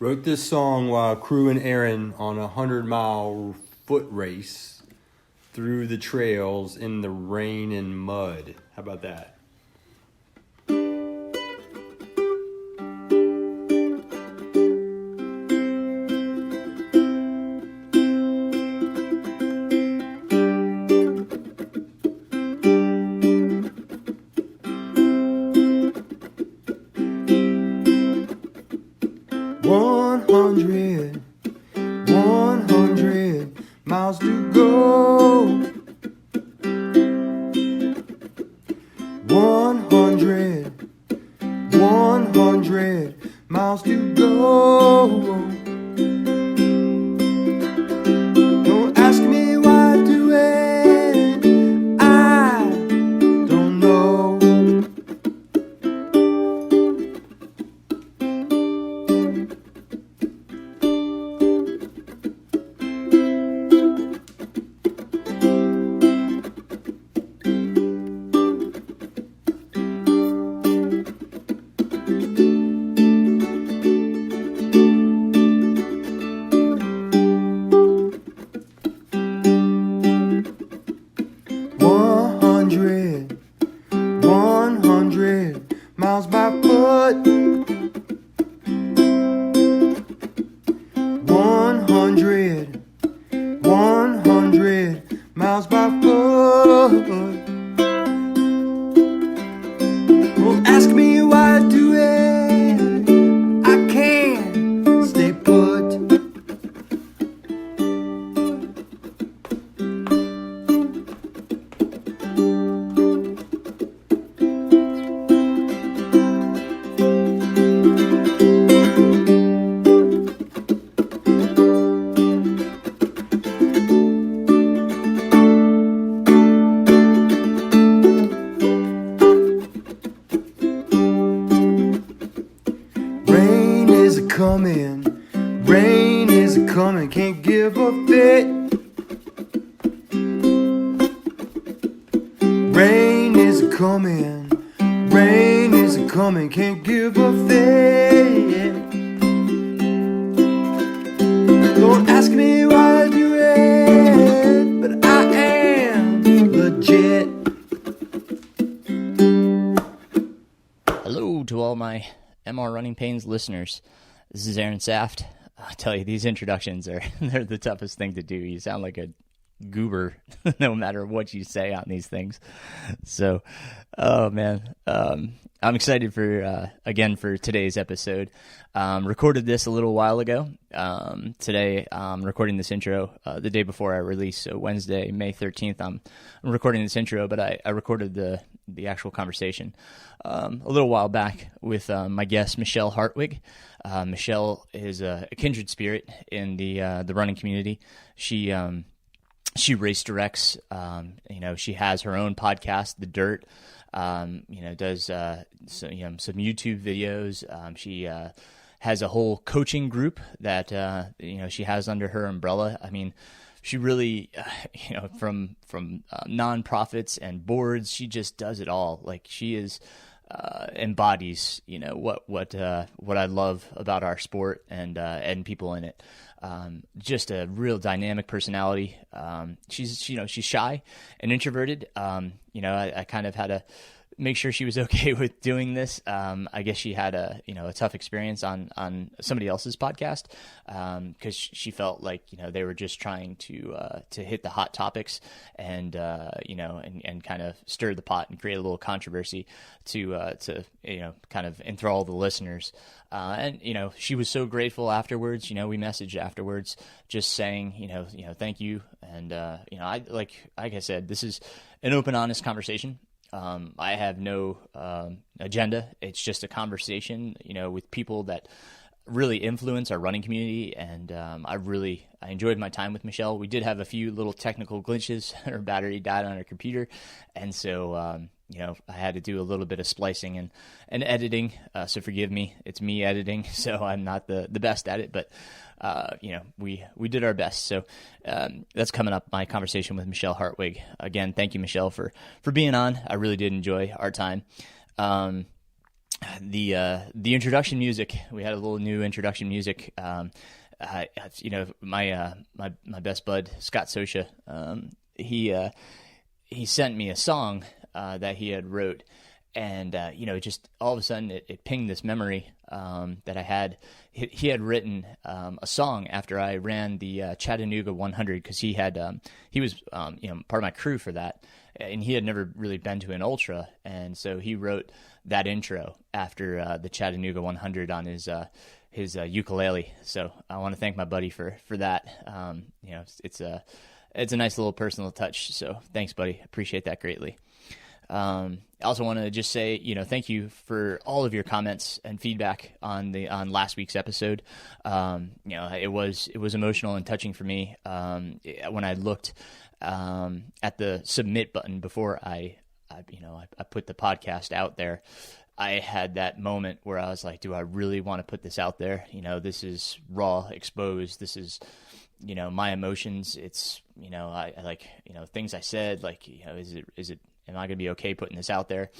Wrote this song while crewing Aaron on a 100-mile foot race through the trails in the rain and mud. How about that? Miles to go. 100 miles to go. Don't ask me why I do it, I don't know. Miles by foot. 100 miles by foot. Don't ask me why I do it, I can't stay put. Rain is coming, can't give a fit. Rain is coming, can't give a fit. Don't ask me why I do it, but I am legit. Hello to all my MR Running Pains listeners. This is Aaron Saft. I'll tell you, these introductions they're the toughest thing to do. You sound like a goober no matter what you say on these things. So, oh man, I'm excited for today's episode. Recorded this a little while ago. Today I'm recording this intro the day before I release. So Wednesday, May 13th, I'm recording this intro, but I recorded the actual conversation a little while back with my guest, Michele Hartwig. Michele is a kindred spirit in the running community. She race directs. She has her own podcast, The Dirt. Does some YouTube videos. She has a whole coaching group that she has under her umbrella. I mean, she really, from nonprofits and boards, she just does it all. Like she is. Embodies, what I love about our sport and people in it. Just a real dynamic personality. She's shy and introverted. I kind of had to make sure she was okay with doing this. I guess she had a tough experience on somebody else's podcast because she felt like they were just trying to hit the hot topics and kind of stir the pot and create a little controversy to kind of enthrall the listeners. And she was so grateful afterwards. We messaged afterwards, just saying thank you. And like I said, this is an open, honest conversation. I have no agenda. It's just a conversation, with people that really influence our running community. And I enjoyed my time with Michele. We did have a few little technical glitches. Her battery died on her computer. And so, I had to do a little bit of splicing and editing. So forgive me. It's me editing. So I'm not the best at it, but we did our best. So that's coming up, my conversation with Michele Hartwig. Again, thank you, Michele, for being on. I really did enjoy our time. the introduction music. We had a little new introduction music. My best bud Scott Sosha, he sent me a song that he had wrote, and just all of a sudden it pinged this memory that I had. He had written a song after I ran the Chattanooga 100, because he was part of my crew for that, and he had never really been to an ultra, and so he wrote that intro after the Chattanooga 100 on his ukulele. So I want to thank my buddy for that. It's a nice little personal touch. So thanks, buddy. Appreciate that greatly. I also want to just say, thank you for all of your comments and feedback on last week's episode. It was emotional and touching for me. When I looked at the submit button before I put the podcast out there, I had that moment where I was like, do I really want to put this out there? This is raw, exposed. This is, my emotions. It's, I like, things I said, like, am I going to be okay putting this out there?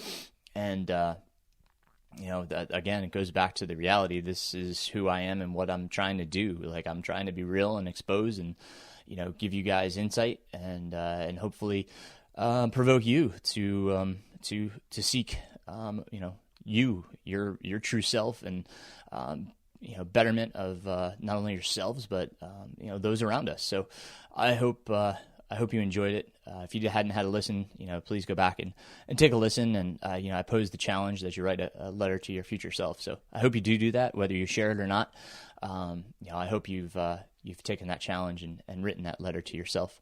And, again, it goes back to the reality. This is who I am and what I'm trying to do. Like, I'm trying to be real and expose and, give you guys insight and hopefully, provoke you to seek, your true self and, betterment of, not only yourselves, but, those around us. So I hope you enjoyed it. If you hadn't had a listen, please go back and take a listen. And, I posed the challenge that you write a letter to your future self. So I hope you do that, whether you share it or not. I hope you've taken that challenge and written that letter to yourself.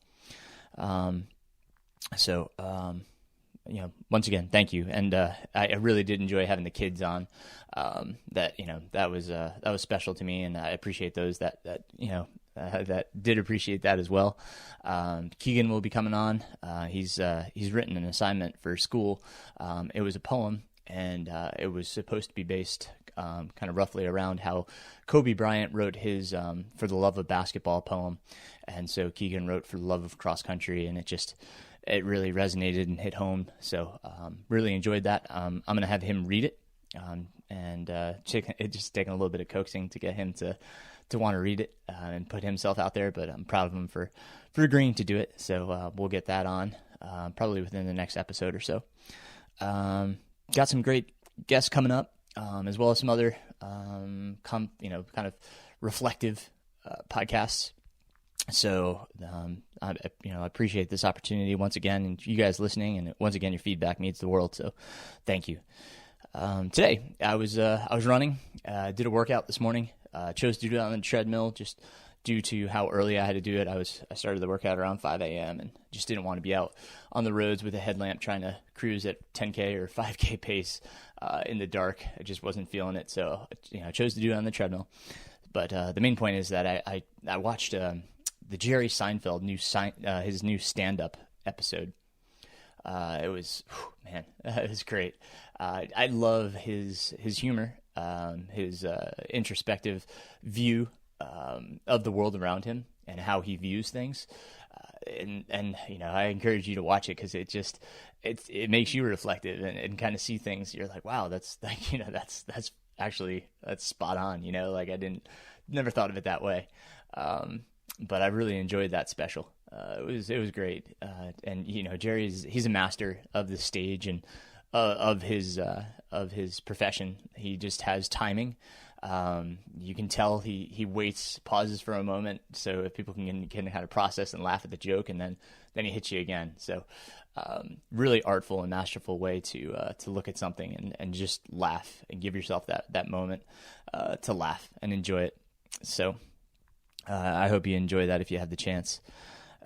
Once again, thank you. And, I really did enjoy having the kids on, that was special to me. And I appreciate those that did appreciate that as well. Keegan will be coming on. He's written an assignment for school. It was a poem, and, it was supposed to be based, kind of roughly around how Kobe Bryant wrote his, For the Love of Basketball poem. And so Keegan wrote For the Love of Cross Country, and it really resonated and hit home. So, really enjoyed that. I'm going to have him read it. It just taking a little bit of coaxing to get him to want to read it, and put himself out there, but I'm proud of him for agreeing to do it. So, we'll get that on, probably within the next episode or so. Got some great guests coming up, as well as some other, kind of reflective, podcasts. So, I appreciate this opportunity once again, and you guys listening, and once again, your feedback means the world. So thank you. Today I was running, did a workout this morning, chose to do it on the treadmill just due to how early I had to do it. I started the workout around 5 a.m. and just didn't want to be out on the roads with a headlamp trying to cruise at 10K or 5K pace, in the dark. I just wasn't feeling it. So, I chose to do it on the treadmill. But, the main point is that I watched, the Jerry Seinfeld his new stand-up episode. It was great. I love his humor, his introspective view of the world around him and how he views things. And I encourage you to watch it, because it makes you reflective and kind of see things. You're like, wow, that's like, that's spot on. Like never thought of it that way. But I really enjoyed that special. It was great. And he's a master of the stage and of his profession. He just has timing. You can tell he waits, pauses for a moment, so if people can kind of process and laugh at the joke, and then he hits you again. So really artful and masterful way to look at something and just laugh and give yourself that moment to laugh and enjoy it. So I hope you enjoy that if you have the chance.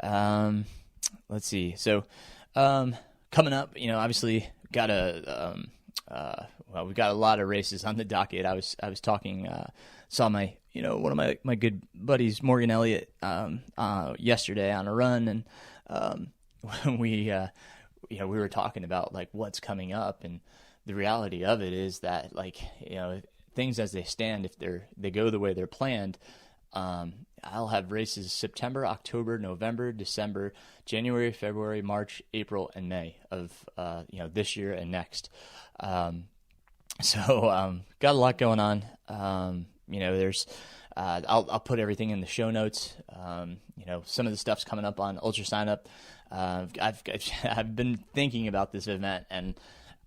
Let's see. So coming up, obviously got we've got a lot of races on the docket. I was talking, saw my, one of my good buddies, Morgan Elliott, yesterday on a run. And, we were talking about like what's coming up, and the reality of it is that, like, things as they stand, if they go the way they're planned, I'll have races September, October, November, December, January, February, March, April, and May of this year and next. So got a lot going on. There's I'll put everything in the show notes. Some of the stuff's coming up on Ultra Sign Up. I've been thinking about this event, and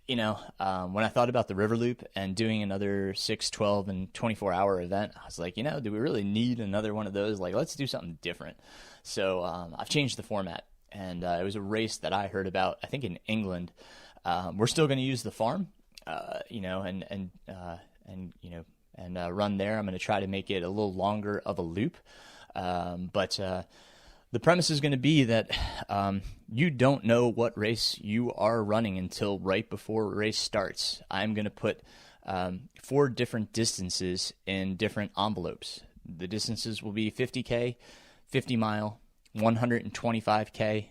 when I thought about the River Loop and doing another 6, 12, and 24-hour event, I was like, do we really need another one of those? Like, let's do something different. So I've changed the format, and it was a race that I heard about, I think in England. We're still going to use the farm, and run there. I'm going to try to make it a little longer of a loop, but the premise is going to be that you don't know what race you are running until right before a race starts. I'm going to put 4 different distances in different envelopes. The distances will be 50K, 50 mile, 125K,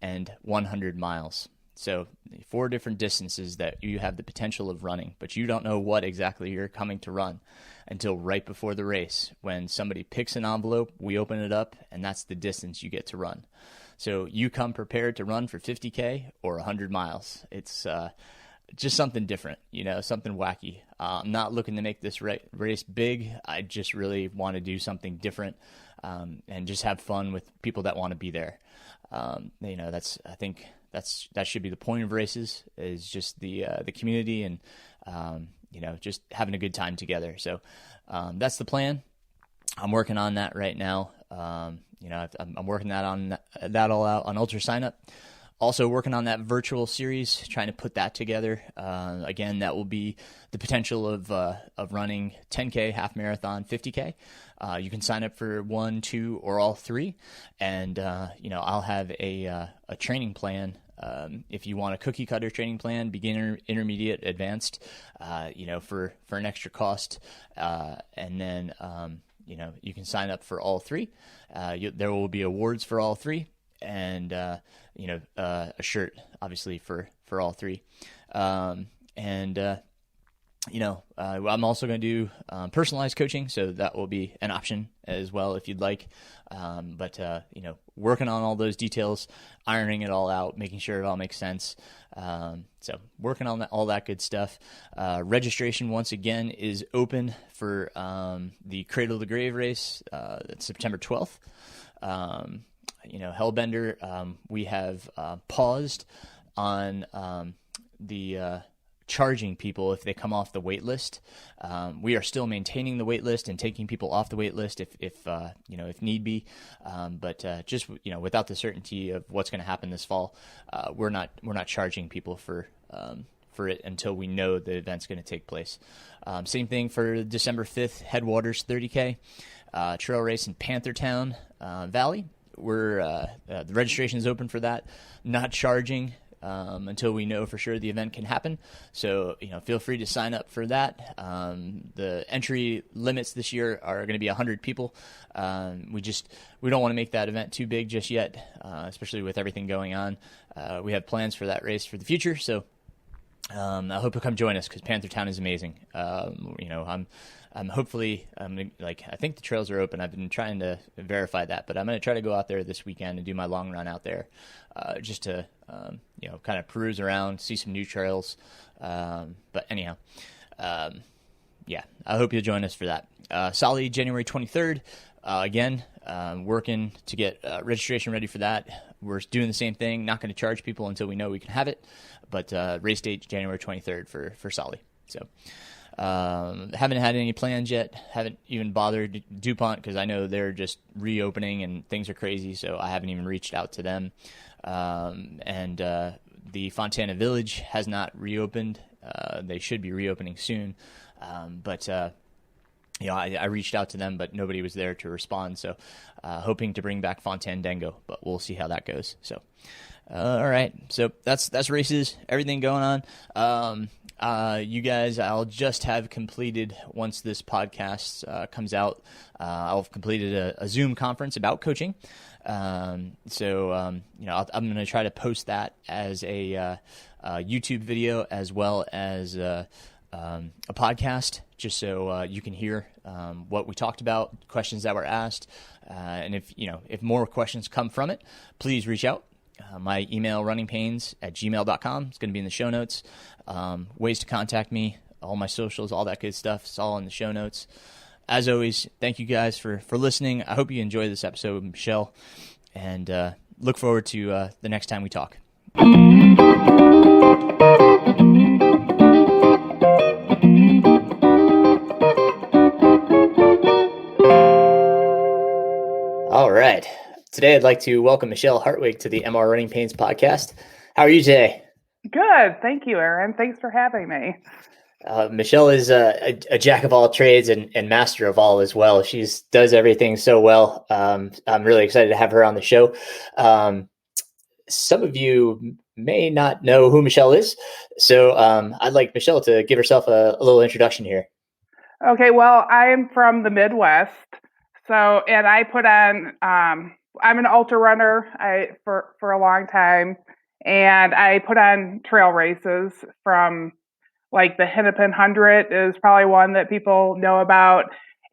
and 100 miles. So 4 different distances that you have the potential of running, but you don't know what exactly you're coming to run until right before the race. When somebody picks an envelope, we open it up, and that's the distance you get to run. So you come prepared to run for 50K or 100 miles. It's just something different, something wacky. I'm not looking to make this race big. I just really want to do something different and just have fun with people that want to be there. I think that should be the point of races, is just the community and just having a good time together. So that's the plan. I'm working on that right now. I'm working that all out on Ultra Sign Up. Also working on that virtual series, trying to put that together. Again, that will be the potential of running 10K, half marathon, 50K. You can sign up for 1, 2, or all 3, and I'll have a training plan. If you want a cookie cutter training plan, beginner, intermediate, advanced, for an extra cost, and then you can sign up for all 3. There will be awards for all 3. And a shirt, obviously, for all 3. I'm also going to do personalized coaching, so that will be an option as well if you'd like. But working on all those details, ironing it all out, making sure it all makes sense. So working on all that good stuff. Registration, once again, is open for the Cradle to Grave race. That's September 12th. Hellbender, we have paused on the charging people if they come off the wait list. We are still maintaining the wait list and taking people off the wait list if need be. But just without the certainty of what's going to happen this fall, we're not charging people for it until we know the event's going to take place. Same thing for December 5th, Headwaters 30K trail race in Panthertown Valley. The registration is open for that. Not charging until we know for sure the event can happen. So feel free to sign up for that. The entry limits this year are going to be 100 people. We don't want to make that event too big just yet, especially with everything going on. We have plans for that race for the future. So I hope you'll come join us because Panthertown is amazing. I'm hopefully, I think the trails are open. I've been trying to verify that, but I'm going to try to go out there this weekend and do my long run out there, just to, kind of peruse around, see some new trails. But anyhow, I hope you'll join us for that. Tsali, January 23rd. Again, working to get registration ready for that. We're doing the same thing. Not going to charge people until we know we can have it, but race date January 23rd for Tsali. So. Haven't had any plans yet. Haven't even bothered DuPont because I know they're just reopening and things are crazy, so I haven't even reached out to them. And the Fontana Village has not reopened. They should be reopening soon. But I reached out to them, but nobody was there to respond. So hoping to bring back Fontaine-Dengo, but we'll see how that goes. So all right. So that's races, everything going on. You guys, I'll just have completed, once this podcast comes out, I'll have completed a Zoom conference about coaching. I'm going to try to post that as a YouTube video as well as a podcast, just so you can hear what we talked about, questions that were asked, and if more questions come from it, please reach out. My email, runningpains@gmail.com. It's going to be in the show notes. Ways to contact me, all my socials, all that good stuff. It's all in the show notes. As always, thank you guys for listening. I hope you enjoy this episode with Michele, and look forward to the next time we talk. All right. Today, I'd like to welcome Michele Hartwig to the MR Running Pains podcast. How are you today? Good. Thank you, Aaron. Thanks for having me. Michele is a jack of all trades and master of all as well. She does everything so well. I'm really excited to have her on the show. Some of you may not know who Michele is, so I'd like Michele to give herself a little introduction here. Okay. Well, I'm from the Midwest, and I put on. I'm an ultra runner. For a long time, and I put on trail races from. Like the Hennepin 100 is probably one that people know about.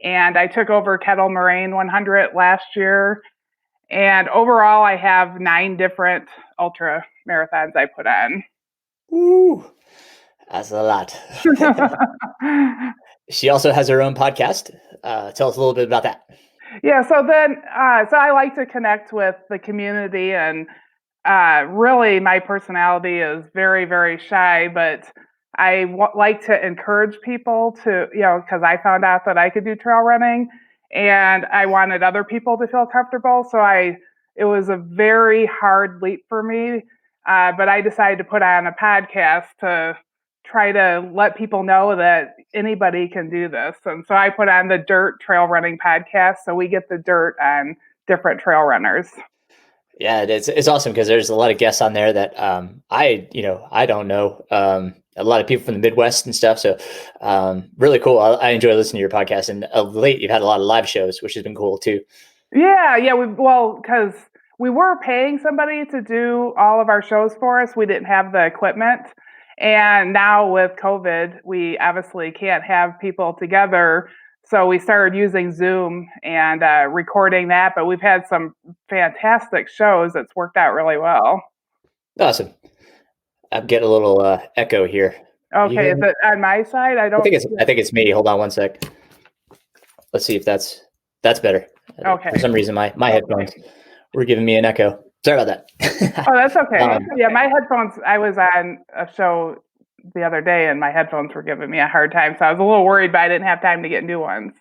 And I took over Kettle Moraine 100 last year. And overall, I have 9 different ultra marathons I put on. Ooh, that's a lot. She also has her own podcast. Tell us a little bit about that. Yeah, so I like to connect with the community, and really my personality is very, very shy, but I like to encourage people to, because I found out that I could do trail running, and I wanted other people to feel comfortable. So it was a very hard leap for me, but I decided to put on a podcast to try to let people know that anybody can do this. And so I put on the Dirt Trail Running podcast, so we get the dirt on different trail runners. Yeah, it's awesome because there's a lot of guests on there that I don't know. A lot of people from the Midwest and stuff. So really cool. I enjoy listening to your podcast, and of late you've had a lot of live shows, which has been cool too. Yeah. Because we were paying somebody to do all of our shows for us. We didn't have the equipment. And now with COVID, we obviously can't have people together. So we started using Zoom and recording that. But we've had some fantastic shows. It's worked out really well. Awesome. I'm getting a little echo here. Okay, is it on my side? I think it's me. Hold on one sec. Let's see if that's better. Okay. For some reason, my headphones were giving me an echo. Sorry about that. Oh, that's okay. Yeah, my headphones. I was on a show the other day, and my headphones were giving me a hard time, so I was a little worried, but I didn't have time to get new ones.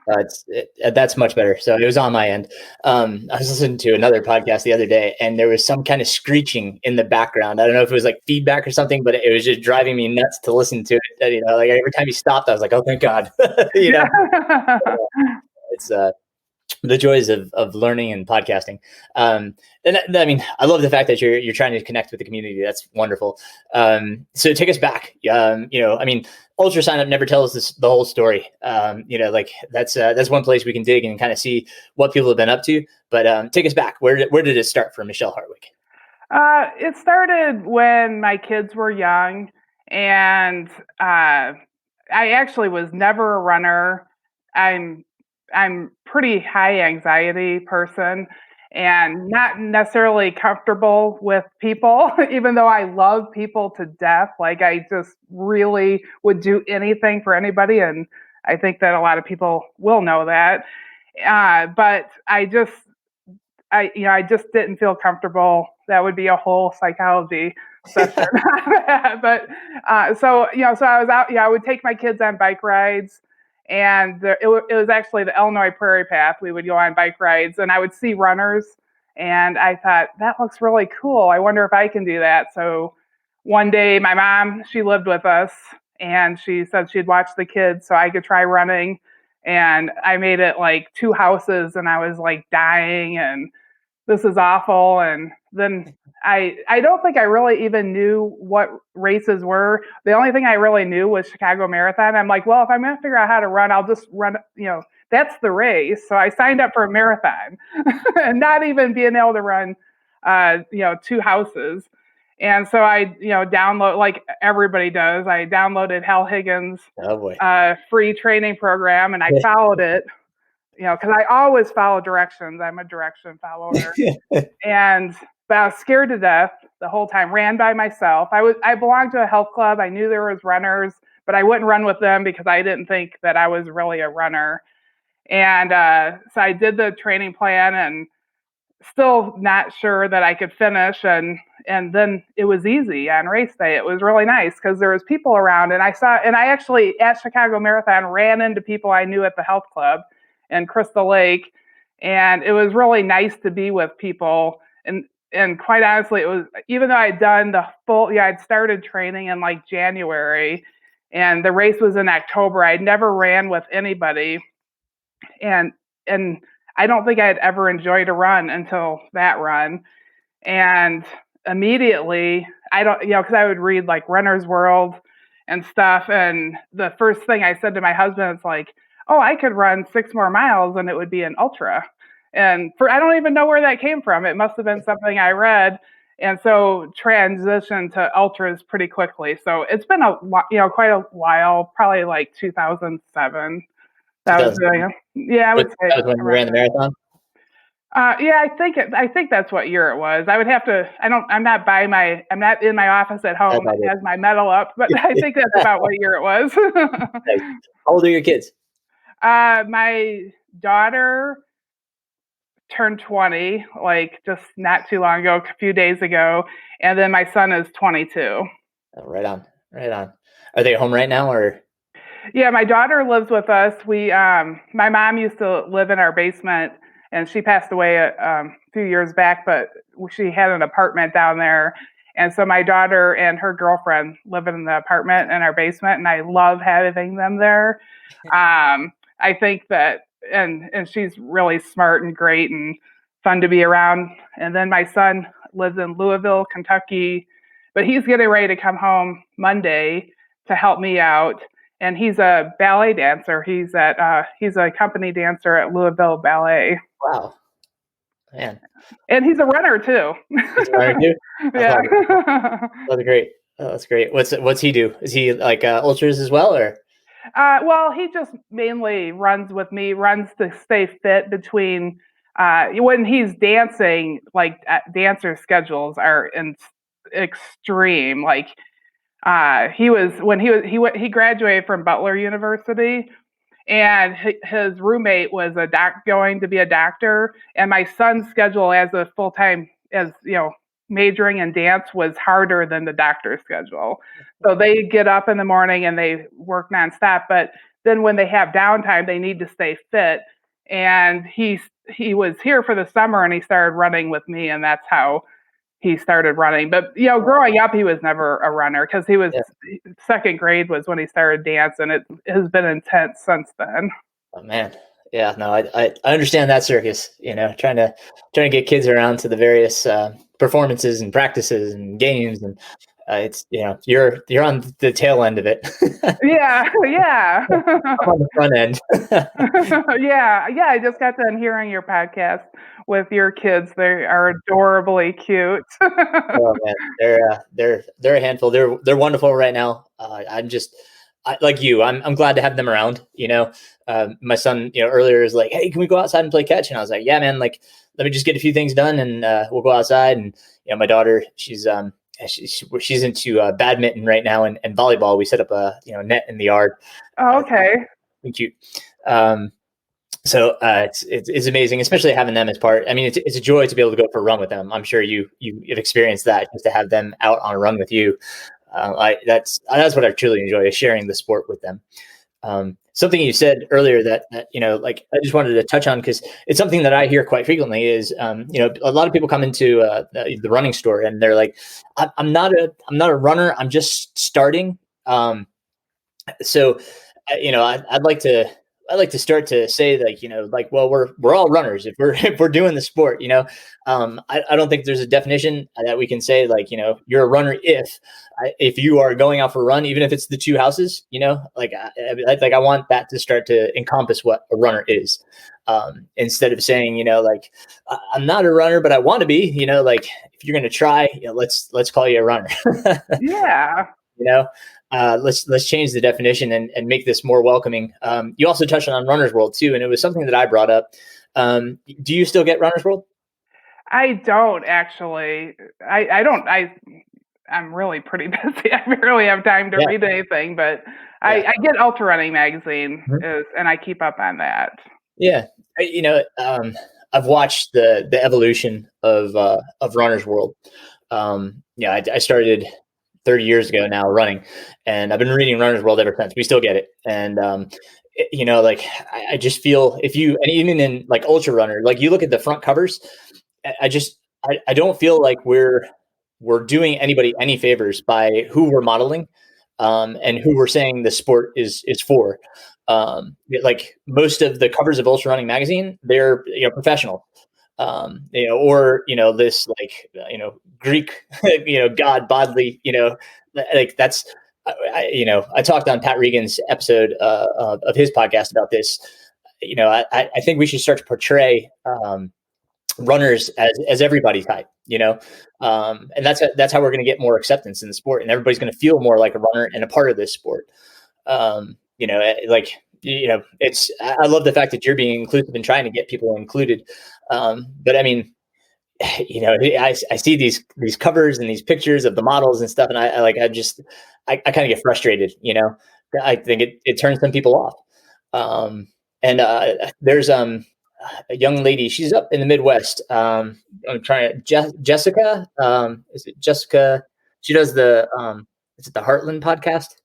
That's much better. So it was on my end. I was listening to another podcast the other day, and there was some kind of screeching in the background. I don't know if it was like feedback or something, but it was just driving me nuts to listen to it. Like every time he stopped, I was like, "Oh, thank God!" It's the joys of learning and podcasting. And I mean, I love the fact that you're trying to connect with the community. That's wonderful. So take us back. I mean, Ultra Sign Up never tells us the whole story. Like that's one place we can dig and kind of see what people have been up to. But take us back. Where did it start for Michele Hartwig? It started when my kids were young, and I actually was never a runner. I'm pretty high anxiety person and not necessarily comfortable with people, even though I love people to death. Like I just really would do anything for anybody. And I think that a lot of people will know that. But I just didn't feel comfortable. That would be a whole psychology session. But so I was out. I would take my kids on bike rides. And it was actually the Illinois Prairie Path. We would go on bike rides, and I would see runners, and I thought, that looks really cool. I wonder if I can do that. So one day, my mom, she lived with us, and she said she'd watch the kids so I could try running. And I made it like 2 houses, and I was like dying, and this is awful. And then I don't think I really even knew what races were. The only thing I really knew was Chicago Marathon. I'm like, well, if I'm going to figure out how to run, I'll just run, that's the race. So I signed up for a marathon and not even being able to run, 2 houses. And so I, download, like everybody does, I downloaded Hal Higgins' free training program, and I followed it. Because I always follow directions. I'm a direction follower. But I was scared to death the whole time, ran by myself. I belonged to a health club. I knew there was runners, but I wouldn't run with them because I didn't think that I was really a runner. And so I did the training plan and still not sure that I could finish. And then it was easy on race day. It was really nice because there was people around, and I actually at Chicago Marathon ran into people I knew at the health club in Crystal Lake. And it was really nice to be with people. And quite honestly, it was, even though I'd done I'd started training in like January and the race was in October, I'd never ran with anybody. And I don't think I'd ever enjoyed a run until that run. And immediately, because I would read like Runner's World and stuff. And the first thing I said to my husband is like, oh, I could run 6 more miles and it would be an ultra. And I don't even know where that came from. It must have been something I read. And so transitioned to ultras pretty quickly. So it's been quite a while, probably like 2007. That was I would say that was when you ran the marathon. I think that's what year it was. I would have to. I'm not in my office at home as my medal up, but I think that's about what year it was. How old are your kids? My daughter turned 20, like just not too long ago, a few days ago, and then my son is 22. Oh, right on. Are they home right now, or? Yeah, my daughter lives with us. My mom used to live in our basement, and she passed away a few years back, but she had an apartment down there. And so my daughter and her girlfriend live in the apartment in our basement, and I love having them there. I think that, and she's really smart and great and fun to be around. And then my son lives in Louisville, Kentucky, but he's getting ready to come home Monday to help me out. And he's a ballet dancer. He's a company dancer at Louisville Ballet. Wow, man! And he's a runner too. He's a runner too? Yeah, that's great. Oh, that's great. What's he do? Is he like ultras as well, or? Well, he just mainly runs with me. Runs to stay fit between when he's dancing. Like dancer schedules are extreme. Like. He graduated from Butler University, and his roommate was going to be a doctor, and my son's schedule as a full-time, majoring in dance was harder than the doctor's schedule. So they get up in the morning and they work nonstop, but then when they have downtime, they need to stay fit. And he was here for the summer and he started running with me, and that's how he started running. But growing up, he was never a runner because he was second grade was when he started dance, and it has been intense since then. Oh man, yeah, no, I understand that circus. Trying to get kids around to the various performances and practices and games, and it's you're on the tail end of it. Yeah. I'm on the front end. Yeah. I just got done hearing your podcast with your kids. They are adorably cute. Oh man, they're a handful. They're wonderful right now. Like you, I'm glad to have them around. My son, earlier is like, hey, can we go outside and play catch? And I was like, yeah, man, like let me just get a few things done and we'll go outside. And my daughter, she's into badminton right now and volleyball. We set up a net in the yard. Oh, okay. Cute. So it's amazing, especially having them as part. I mean, it's a joy to be able to go for a run with them. I'm sure you've experienced that, just to have them out on a run with you. That's what I truly enjoy, is sharing the sport with them. Something you said earlier that like I just wanted to touch on, because it's something that I hear quite frequently is a lot of people come into the running store and they're like, I'm not a runner, I'm just starting. So I'd like to start to say well, we're all runners if we're doing the sport. I don't think there's a definition that we can say you're a runner if you are going out for a run, even if it's the 2 houses. I want that to start to encompass what a runner is, instead of saying I'm not a runner but I want to be. If you're going to try, let's call you a runner. Yeah. Let's change the definition and make this more welcoming. You also touched on Runner's World too, and it was something that I brought up. Do you still get Runner's World? I don't actually. I'm really pretty busy. I barely have time to read anything, but I get Ultra Running Magazine, Mhm. and I keep up on that. Yeah, I've watched the evolution of Runner's World. I started 30 years ago now running, and I've been reading Runner's World ever since. We still get it, and like I just feel if you and even in like Ultra Runner, like you look at the front covers, I don't feel like we're doing anybody any favors by who we're modeling, and who we're saying the sport is for. Like most of the covers of Ultra Running magazine, they're professional, or this like Greek, god Bodley, like that's I talked on Pat Regan's episode of his podcast about this. I think we should start to portray runners as everybody type, and that's how we're going to get more acceptance in the sport, and everybody's going to feel more like a runner and a part of this sport. Like it's I love the fact that you're being inclusive and trying to get people included. But I mean, I see these covers and these pictures of the models and stuff, and I kind of get frustrated. I think it turns some people off. And there's a young lady. She's up in the Midwest. I'm trying to Jessica. Is it Jessica? She does the is it the Heartland podcast?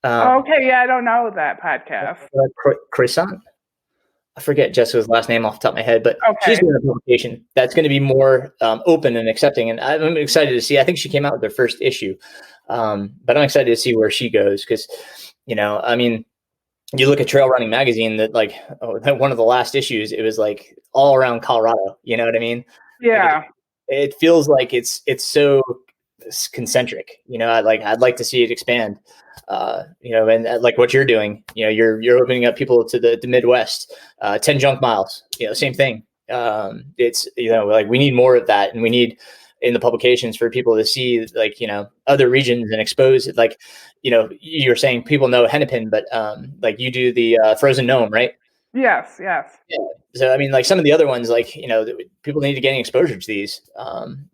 Okay, yeah, I don't know that podcast. Croissant. I forget Jessica's last name off the top of my head, but she's Okay. doing a publication that's going to be more open and accepting. And I'm excited to see. I think she came out with their first issue, but I'm excited to see where she goes because, I mean, you look at Trail Running Magazine that one of the last issues, it was like all around Colorado. You know what I mean? Yeah. Like it feels like it's so concentric. I'd like to see it expand. And like what you're doing, you're opening up people to the Midwest, 10 junk miles, same thing. It's, like we need more of that, and we need in the publications for people to see other regions and expose it. Like, you're saying people know Hennepin, but like you do the Frozen Gnome, right? Yes. Yeah. So, I mean, like some of the other ones, people need to gain exposure to these, and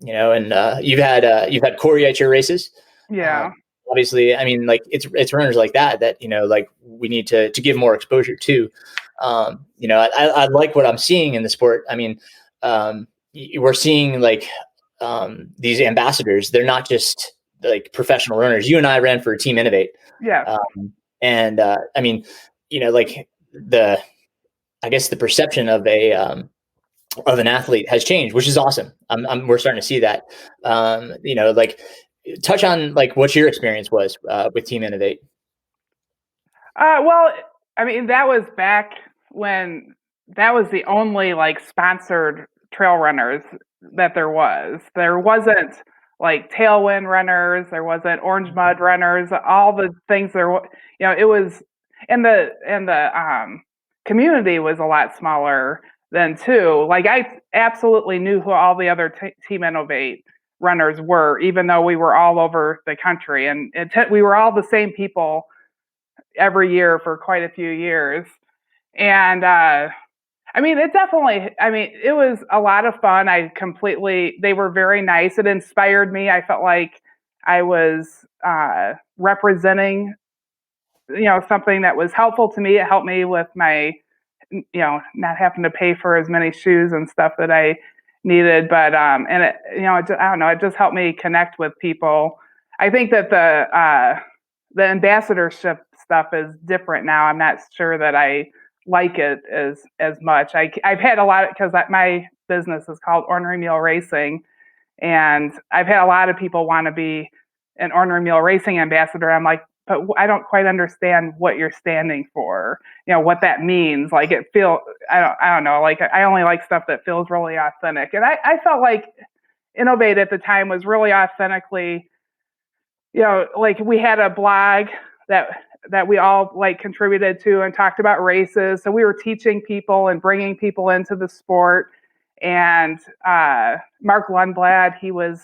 you've had Corey at your races. Yeah. Obviously, I mean, like it's runners like that like we need to give more exposure to. I like what I'm seeing in the sport. I mean, we're seeing these ambassadors. They're not just like professional runners. You and I ran for Team Innovate. Yes. And I mean, like I guess the perception of an athlete has changed, which is awesome. We're starting to see that. Touch on what your experience was with Team Innovate. Well, I mean, that was back when that was the only sponsored trail runners that there was. There wasn't Tailwind runners. There wasn't Orange Mud runners. All the things it was, and the community was a lot smaller then too. Like I absolutely knew who all the other Team Innovate runners were, even though we were all over the country, and we were all the same people every year for quite a few years. And I mean, it was a lot of fun. They were very nice. It inspired me. I felt like I was representing, something that was helpful to me. It helped me with my, not having to pay for as many shoes and stuff that I needed. But, and it, I don't know, it just helped me connect with people. I think that the ambassadorship stuff is different now. I'm not sure that I like it as much. I've had a lot because my business is called Ornery Mule Racing, and I've had a lot of people want to be an Ornery Mule Racing ambassador. I'm like, but I don't quite understand what you're standing for. What that means. Like I don't know. Like I only like stuff that feels really authentic, and I felt like Innovate at the time was really authentically, like we had a blog that we all contributed to and talked about races. So we were teaching people and bringing people into the sport. And Mark Lundblad, he was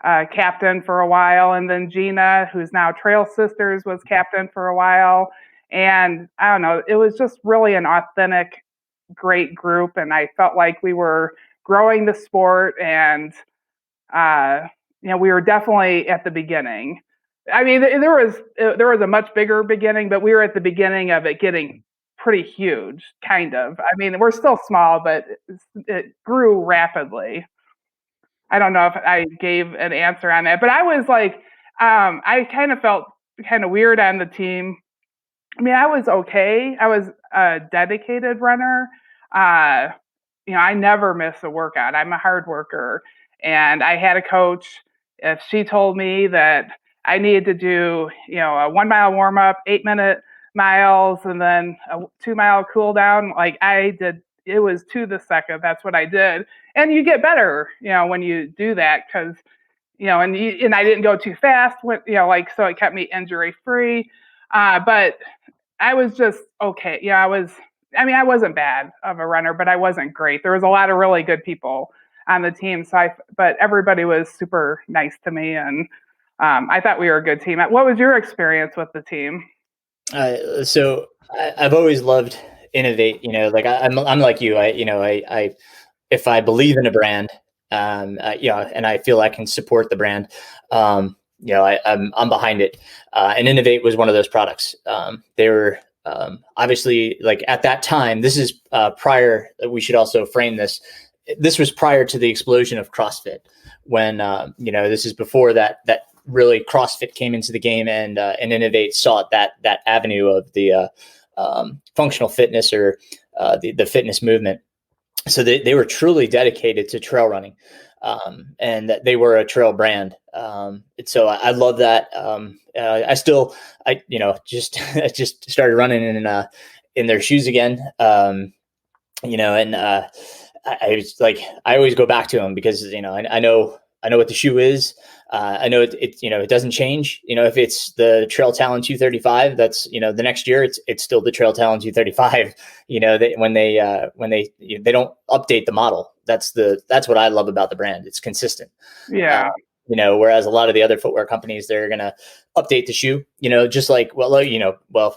captain for a while, and then Gina, who's now Trail Sisters, was captain for a while. And I don't know, it was just really an authentic, great group, and I felt like we were growing the sport, and we were definitely at the beginning. I mean, there was a much bigger beginning, but we were at the beginning of it getting pretty huge, kind of. I mean, we're still small, but it grew rapidly. I don't know if I gave an answer on that, but I was like, I kind of felt kind of weird on the team. I mean, I was okay. I was a dedicated runner. Uh, I never miss a workout. I'm a hard worker. And I had a coach. If she told me that I needed to do, a 1 mile warm up, 8 minute miles, and then a 2 mile cool down, like I did, it was to the second. That's what I did. And you get better, when you do that because, and I didn't go too fast, so it kept me injury free. But I was just okay. I wasn't bad of a runner, but I wasn't great. There was a lot of really good people on the team. But everybody was super nice to me. And I thought we were a good team. What was your experience with the team? So I've always loved Innovate. I'm like you. If I believe in a brand, and I feel I can support the brand, I'm behind it. And Innovate was one of those products. They were obviously, like, at that time. This is prior. We should also frame this. This was prior to the explosion of CrossFit, when this is before that really CrossFit came into the game, and Innovate sought that avenue of the functional fitness, or the fitness movement. So they were truly dedicated to trail running, and that they were a trail brand. So I love that. I just started running in their shoes again. I was like, I always go back to them because, I know what the shoe is. I know it doesn't change. If it's the Trail Talon 235, that's, the next year it's still the Trail Talon 235. When they don't update the model. That's what I love about the brand. It's consistent. Yeah. Whereas a lot of the other footwear companies, they're going to update the shoe, just like, the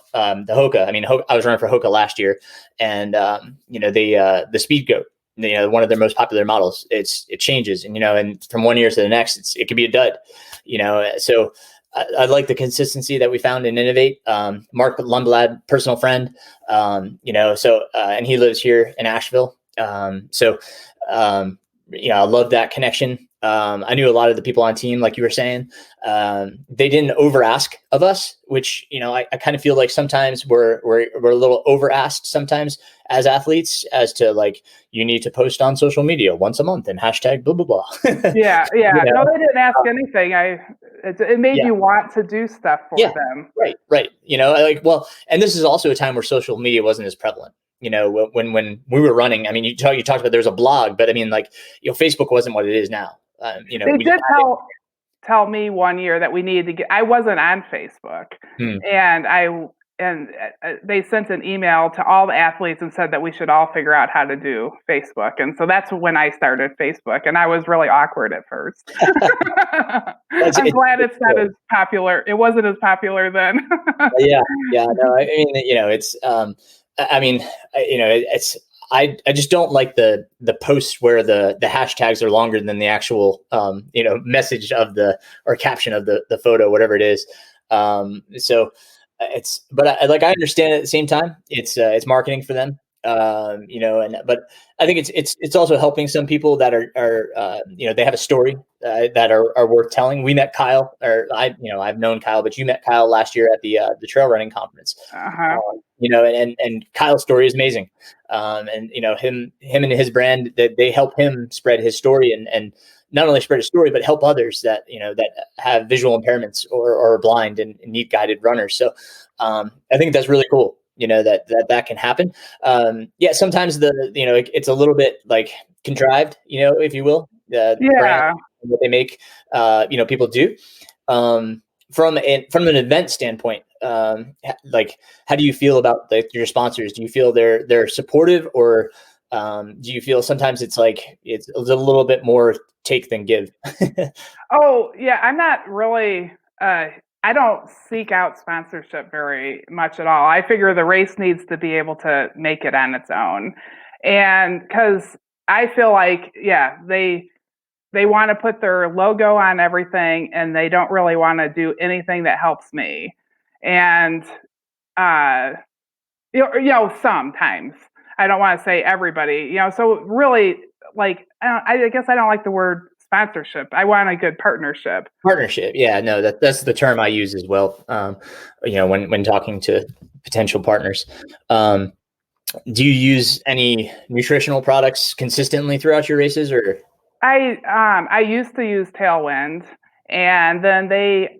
Hoka. I mean, I was running for Hoka last year, and, the Speed Goat, one of their most popular models, it changes, and from one year to the next, it could be a dud, so I like the consistency that we found in Innovate. Mark Lundblad, personal friend, and he lives here in Asheville. I love that connection. I knew a lot of the people on team, like you were saying. They didn't over ask of us, which, I kind of feel like sometimes we're a little over asked sometimes as athletes, as to, like, you need to post on social media once a month and hashtag blah, blah, blah. Yeah. No, they didn't ask anything. It made you want to do stuff for them. Right. And this is also a time where social media wasn't as prevalent. When we were running, I mean, you talked about there was a blog, but I mean, like, Facebook wasn't what it is now. They did tell me one year that we needed to get. I wasn't on Facebook, and they sent an email to all the athletes and said that we should all figure out how to do Facebook. And so that's when I started Facebook, and I was really awkward at first. I'm glad it's not as popular. It wasn't as popular then. Yeah. No, I mean, it's. I just don't like the posts where the hashtags are longer than the actual, message or caption of the photo, whatever it is. But I understand at the same time, it's marketing for them. But I think it's also helping some people that are they have a story that are worth telling. We met Kyle, or I've known Kyle, but you met Kyle last year at the trail running conference. And Kyle's story is amazing. Him and his brand, that they help him spread his story, and not only spread his story, but help others that that have visual impairments or are blind and need guided runners. So I think that's really cool. That can happen. Sometimes it's a little bit like contrived, if you will. Brand, what they make, people do. From an event standpoint, like, how do you feel about your sponsors? Do you feel they're supportive, or do you feel sometimes it's a little bit more take than give? Oh yeah, I'm not really. I don't seek out sponsorship very much at all. I figure the race needs to be able to make it on its own, and because I feel like they they want to put their logo on everything, and they don't really want to do anything that helps me. And uh, sometimes, I don't want to say everybody. So really, like I guess I don't like the word sponsorship. I want a good partnership. Partnership, yeah, no, that's the term I use as well. When talking to potential partners. Do you use any nutritional products consistently throughout your races, or? I used to use Tailwind, and then they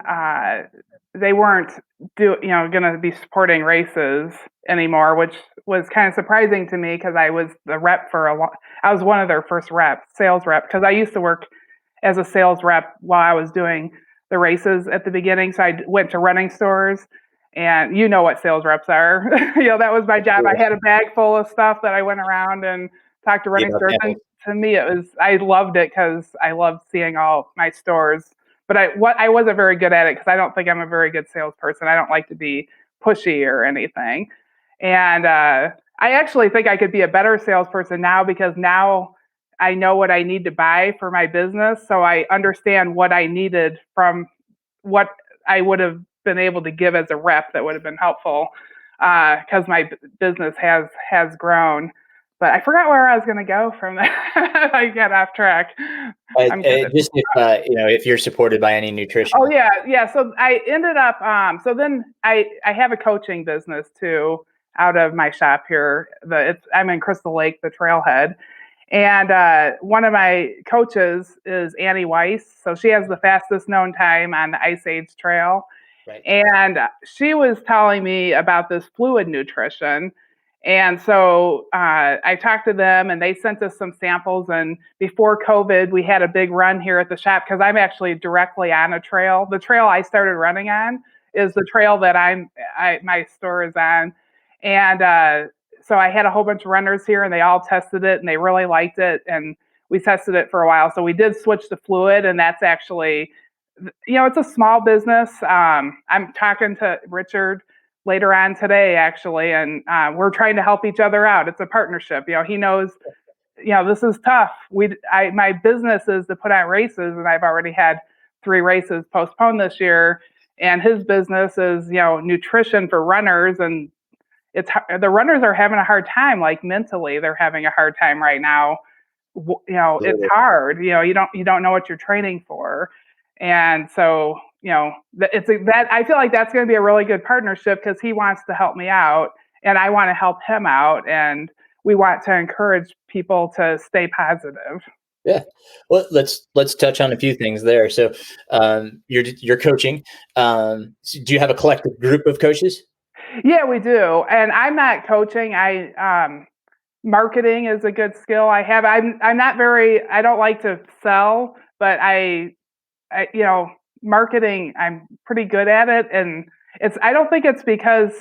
weren't going to be supporting races anymore, which was kind of surprising to me because I was the rep for I was one of their first sales rep, because I used to work as a sales rep while I was doing the races at the beginning. So I went to running stores, and you know what sales reps are. That was my job. I had a bag full of stuff that I went around and talked to running stores. And to me, I loved it because I loved seeing all my stores. But I wasn't very good at it because I don't think I'm a very good salesperson. I don't like to be pushy or anything. And I actually think I could be a better salesperson now, because now I know what I need to buy for my business. So I understand what I needed from what I would have been able to give as a rep that would have been helpful, because my business has grown. But I forgot where I was going to go from that. I get off track. Just if you're supported by any nutrition. Oh yeah. So I ended up. So then I have a coaching business too out of my shop here. I'm in Crystal Lake, the trailhead. And one of my coaches is Annie Weiss. So she has the fastest known time on the Ice Age Trail. Right. And she was telling me about this fluid nutrition. And so I talked to them, and they sent us some samples. And before COVID, we had a big run here at the shop, because I'm actually directly on a trail. The trail I started running on is the trail that my store is on. And so I had a whole bunch of runners here, and they all tested it, and they really liked it. And we tested it for a while. So we did switch to fluid, and that's actually, it's a small business. I'm talking to Richard later on today, actually, and we're trying to help each other out. It's a partnership. He knows, this is tough. My business is to put on races, and I've already had 3 races postponed this year. And his business is, nutrition for runners, and the runners are having a hard time. Like, mentally, they're having a hard time right now. It's hard. You don't know what you're training for. And so, I feel like that's going to be a really good partnership, because he wants to help me out and I want to help him out, and we want to encourage people to stay positive. Yeah. Well, let's touch on a few things there. So, you're coaching. Do you have a collective group of coaches? Yeah, we do. And I'm not coaching. Marketing is a good skill I have. I don't like to sell, but marketing, I'm pretty good at it. And I don't think it's because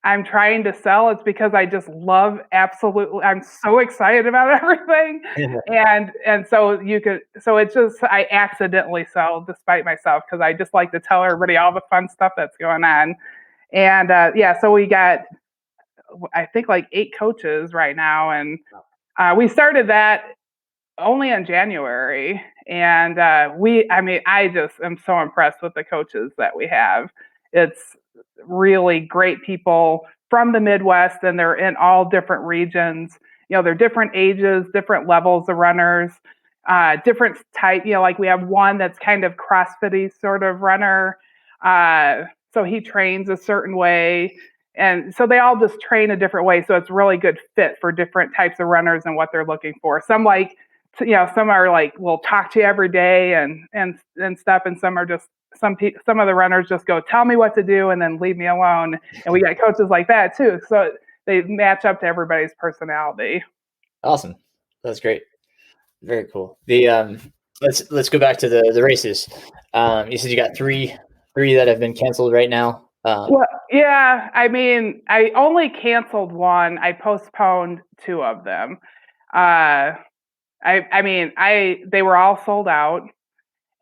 I'm trying to sell. It's because I just love, absolutely, I'm so excited about everything. And so it's just, I accidentally sell despite myself, because I just like to tell everybody all the fun stuff that's going on. And so we got, I think, like 8 coaches right now. And we started that only in January. And I just am so impressed with the coaches that we have. It's really great people from the Midwest, and they're in all different regions. They're different ages, different levels of runners, different type. Like, we have one that's kind of CrossFit-y sort of runner. So he trains a certain way. And so they all just train a different way. So it's really good fit for different types of runners and what they're looking for. Some some are like, will talk to you every day and stuff. And some are just, some of the runners just go, tell me what to do and then leave me alone. And we got coaches like that too. So they match up to everybody's personality. Awesome. That's great. Very cool. Let's go back to the races. You said you got three that have been canceled right now. Well, yeah. I mean, I only canceled one. I postponed 2 of them. They were all sold out,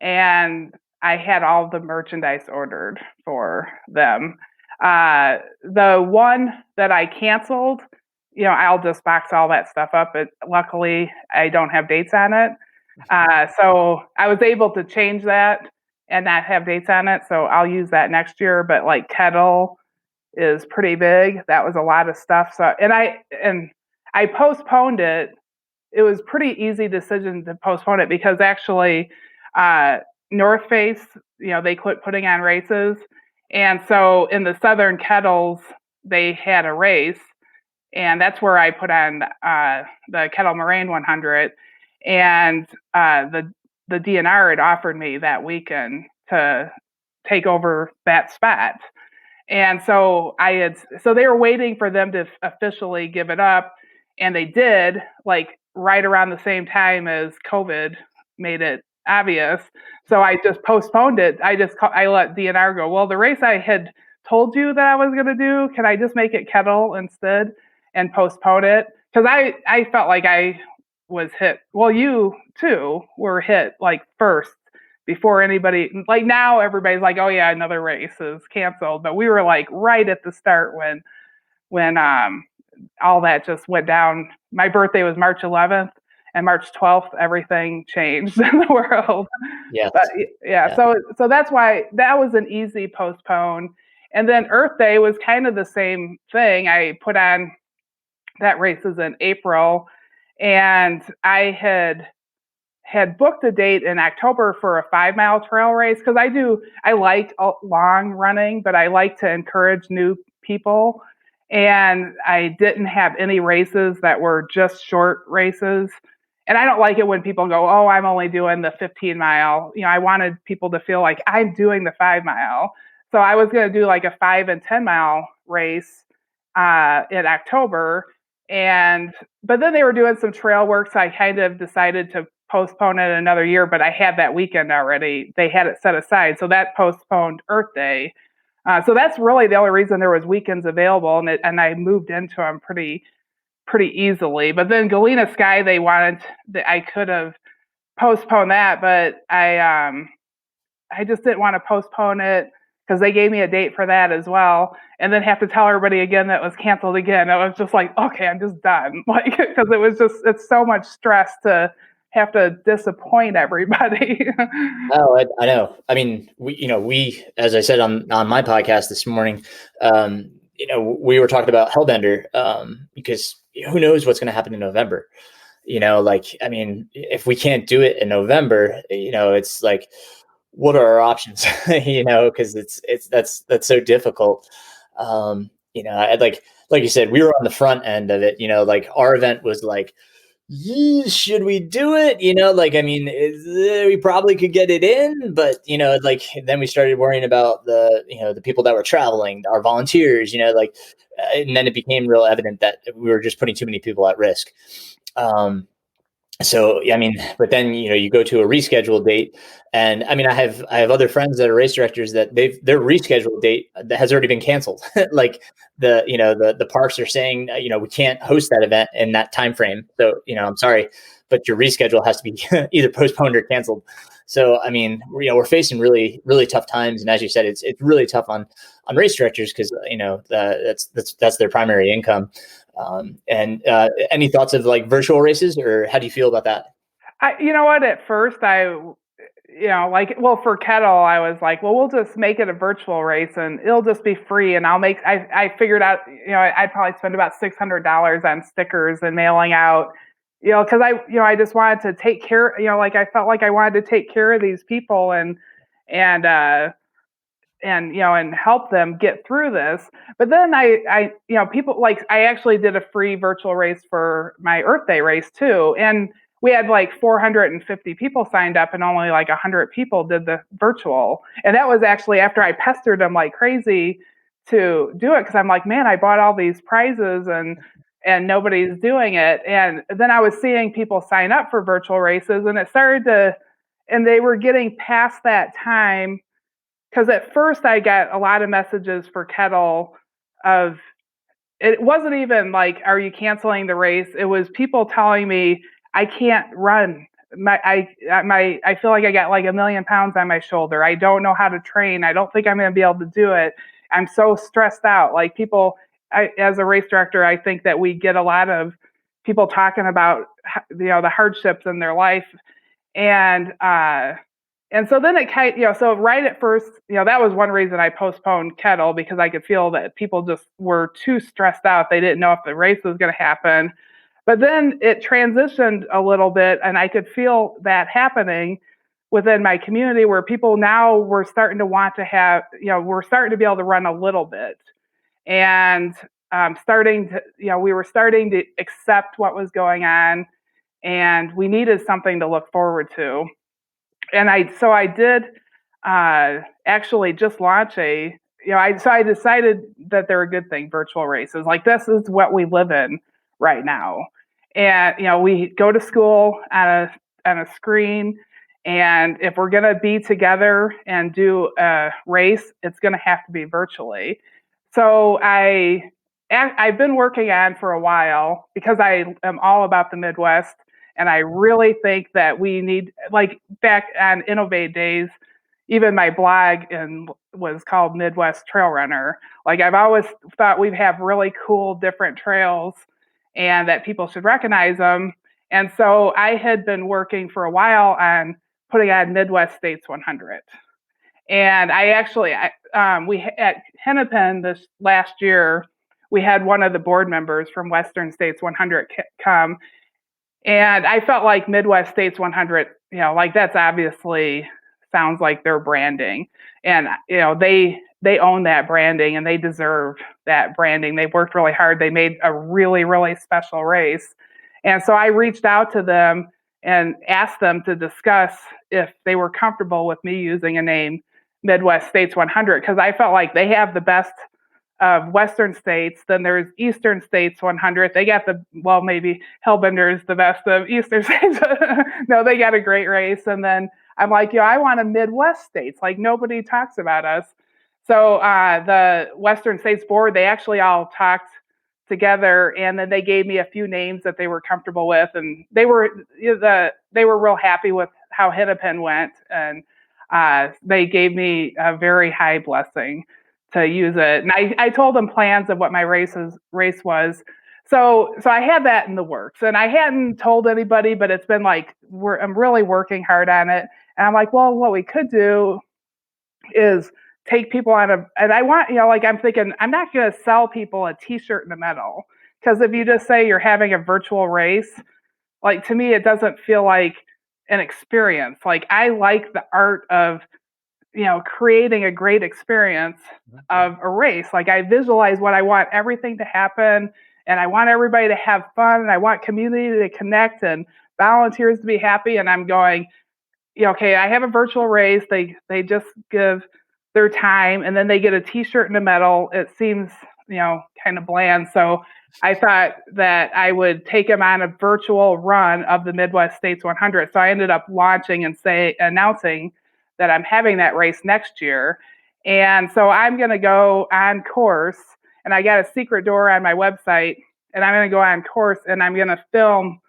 and I had all the merchandise ordered for them. The one that I canceled, I'll just box all that stuff up. But luckily, I don't have dates on it. So I was able to change that and not have dates on it. So I'll use that next year. But like kettle is pretty big. That was a lot of stuff. So and I postponed it. It was pretty easy decision to postpone it because actually North Face, they quit putting on races. And so in the Southern Kettles, they had a race. And that's where I put on the Kettle Moraine 100. And the DNR had offered me that weekend to take over that spot. And so so they were waiting for them to officially give it up. And they did, like right around the same time as COVID made it obvious. So I just postponed it. I let DNR go, well, the race I had told you that I was going to do, can I just make it kettle instead and postpone it? Because I felt like I was hit. Well, you too were hit like first before anybody, like now everybody's like, oh yeah, another race is canceled. But we were like right at the start when all that just went down. My birthday was March 11th, and March 12th, everything changed in the world. Yes. But yeah. So that's why that was an easy postpone. And then Earth Day was kind of the same thing. I put on that race is in April, and I had booked a date in October for a 5-mile trail race because I like long running, but I like to encourage new people. And I didn't have any races that were just short races. And I don't like it when people go, oh, I'm only doing the 15-mile. I wanted people to feel like I'm doing the 5-mile. So I was going to do like a 5 and 10-mile race in October. But then they were doing some trail work, so I kind of decided to postpone it another year, but I had that weekend already. They had it set aside, so that postponed Earth Day. So that's really the only reason there was weekends available, and I moved into them pretty easily. But then Galena Sky, they wanted I could have postponed that, but I just didn't want to postpone it because they gave me a date for that as well, and then have to tell everybody again that it was canceled again. I was just like, okay, I'm just done, like because it's so much stress to have to disappoint everybody. Oh, I know. I mean, we, as I said on my podcast this morning, we were talking about Hellbender, because who knows what's going to happen in November. I mean, if we can't do it in November, it's like, what are our options? Because that's so difficult. Like you said, we were on the front end of it. Like our event was like, should we do it? I mean, we probably could get it in, but then we started worrying about the people that were traveling, our volunteers, and then it became real evident that we were just putting too many people at risk. So, I mean, but then, you go to a rescheduled date, and I mean, I have other friends that are race directors that their rescheduled date that has already been canceled. Like the parks are saying, we can't host that event in that time frame. So, I'm sorry, but your reschedule has to be either postponed or canceled. So, I mean, we're facing really, really tough times. And as you said, it's really tough on race directors because, that's their primary income. And any thoughts of like virtual races, or how do you feel about that? You know what? At first, for kettle, I was like, well, we'll just make it a virtual race and it'll just be free. And I figured out, I'd probably spend about $600 on stickers and mailing out, because I just wanted to take care, I felt like I wanted to take care of these people and help them get through this. But then people, like, I actually did a free virtual race for my Earth Day race too. And we had like 450 people signed up and only like 100 people did the virtual. And that was actually after I pestered them like crazy to do it. Cause I'm like, man, I bought all these prizes and nobody's doing it. And then I was seeing people sign up for virtual races, and they were getting past that time. Because at first I got a lot of messages for kettle of, it wasn't even like, are you canceling the race? It was people telling me I can't run. I feel like I got like 1,000,000 pounds on my shoulder. I don't know how to train. I don't think I'm going to be able to do it. I'm so stressed out. Like people, as a race director, I think that we get a lot of people talking about, the hardships in their life. And so then it kind of, so right at first, that was one reason I postponed Kettle, because I could feel that people just were too stressed out. They didn't know if the race was going to happen. But then it transitioned a little bit, and I could feel that happening within my community, where people now were starting to want to have, we're starting to be able to run a little bit. And we were starting to accept what was going on, and we needed something to look forward to. And I did actually just launch I decided that they're a good thing, virtual races. Like, this is what we live in right now. And, we go to school on a screen, and if we're going to be together and do a race, it's going to have to be virtually. So I've been working on for a while, because I am all about the Midwest. And I really think that we need, like back on Innovate days, even my blog was called Midwest Trail Runner. Like, I've always thought we have really cool different trails, and that people should recognize them. And so I had been working for a while on putting on Midwest States 100. And we at Hennepin this last year, we had one of the board members from Western States 100 come. And I felt like Midwest States 100, like, that's obviously sounds like their branding. And, they own that branding, and they deserve that branding. They worked really hard. They made a really, really special race. And so I reached out to them and asked them to discuss if they were comfortable with me using a name, Midwest States 100, because I felt like they have the best of Western states. Then there's Eastern States 100. They got maybe Hellbender's the best of Eastern states. No, they got a great race. And then I'm like, I want a Midwest states. Like, nobody talks about us. So the Western States board, they actually all talked together, and then they gave me a few names that they were comfortable with, and they were real happy with how Hennepin went, and they gave me a very high blessing to use it. And I told them plans of what my race was. So I had that in the works, and I hadn't told anybody, but it's been like, I'm really working hard on it. And I'm like, well, what we could do is take people on and I want, I'm thinking, I'm not going to sell people a t-shirt and a medal, because if you just say you're having a virtual race, like, to me, it doesn't feel like an experience. Like, I like the art of, creating a great experience of a race. Like, I visualize what I want everything to happen, and I want everybody to have fun, and I want community to connect and volunteers to be happy. And I'm going, okay, I have a virtual race. They just give their time, and then they get a t-shirt and a medal. It seems, kind of bland. So I thought that I would take them on a virtual run of the Midwest States 100. So I ended up launching and announcing that I'm having that race next year. And so I'm going to go on course, and I got a secret door on my website, and I'm going to go on course, and I'm going to film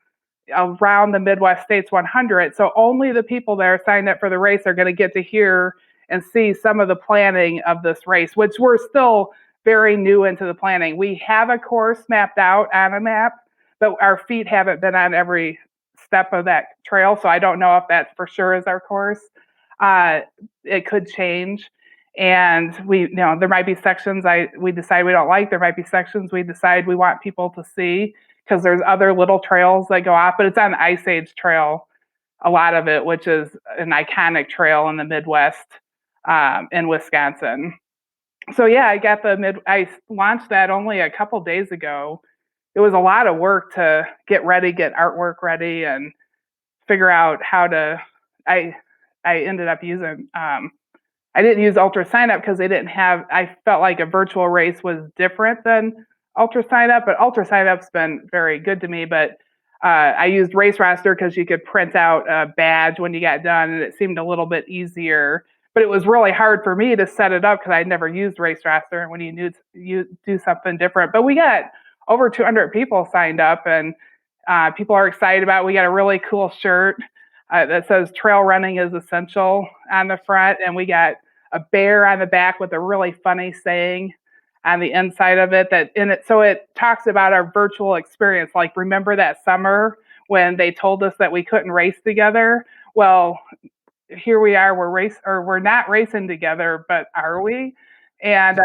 around the Midwest States 100. So only the people that are signed up for the race are going to get to hear and see some of the planning of this race, which we're still very new into the planning. We have a course mapped out on a map, but our feet haven't been on every step of that trail. So I don't know if that for sure is our course. It could change. And there might be sections we decide we don't like. There might be sections we decide we want people to see, because there's other little trails that go off, but it's on the Ice Age Trail, a lot of it, which is an iconic trail in the Midwest, in Wisconsin. So yeah, I launched that only a couple days ago. It was a lot of work to get artwork ready, and figure out how to. I ended up using. I didn't use Ultra Sign Up because they didn't have. I felt like a virtual race was different than Ultra Sign Up, but Ultra Sign Up's been very good to me. But I used Race Roster because you could print out a badge when you got done, and it seemed a little bit easier. But it was really hard for me to set it up because I'd never used Race Roster, and when you do something different. But we got over 200 people signed up, and people are excited about it. We got a really cool shirt that says "Trail Running is Essential" on the front, and we got a bear on the back with a really funny saying on the inside of it so it talks about our virtual experience. Like, remember that summer when they told us that we couldn't race together? well, here we are, we're not racing together, but are we? And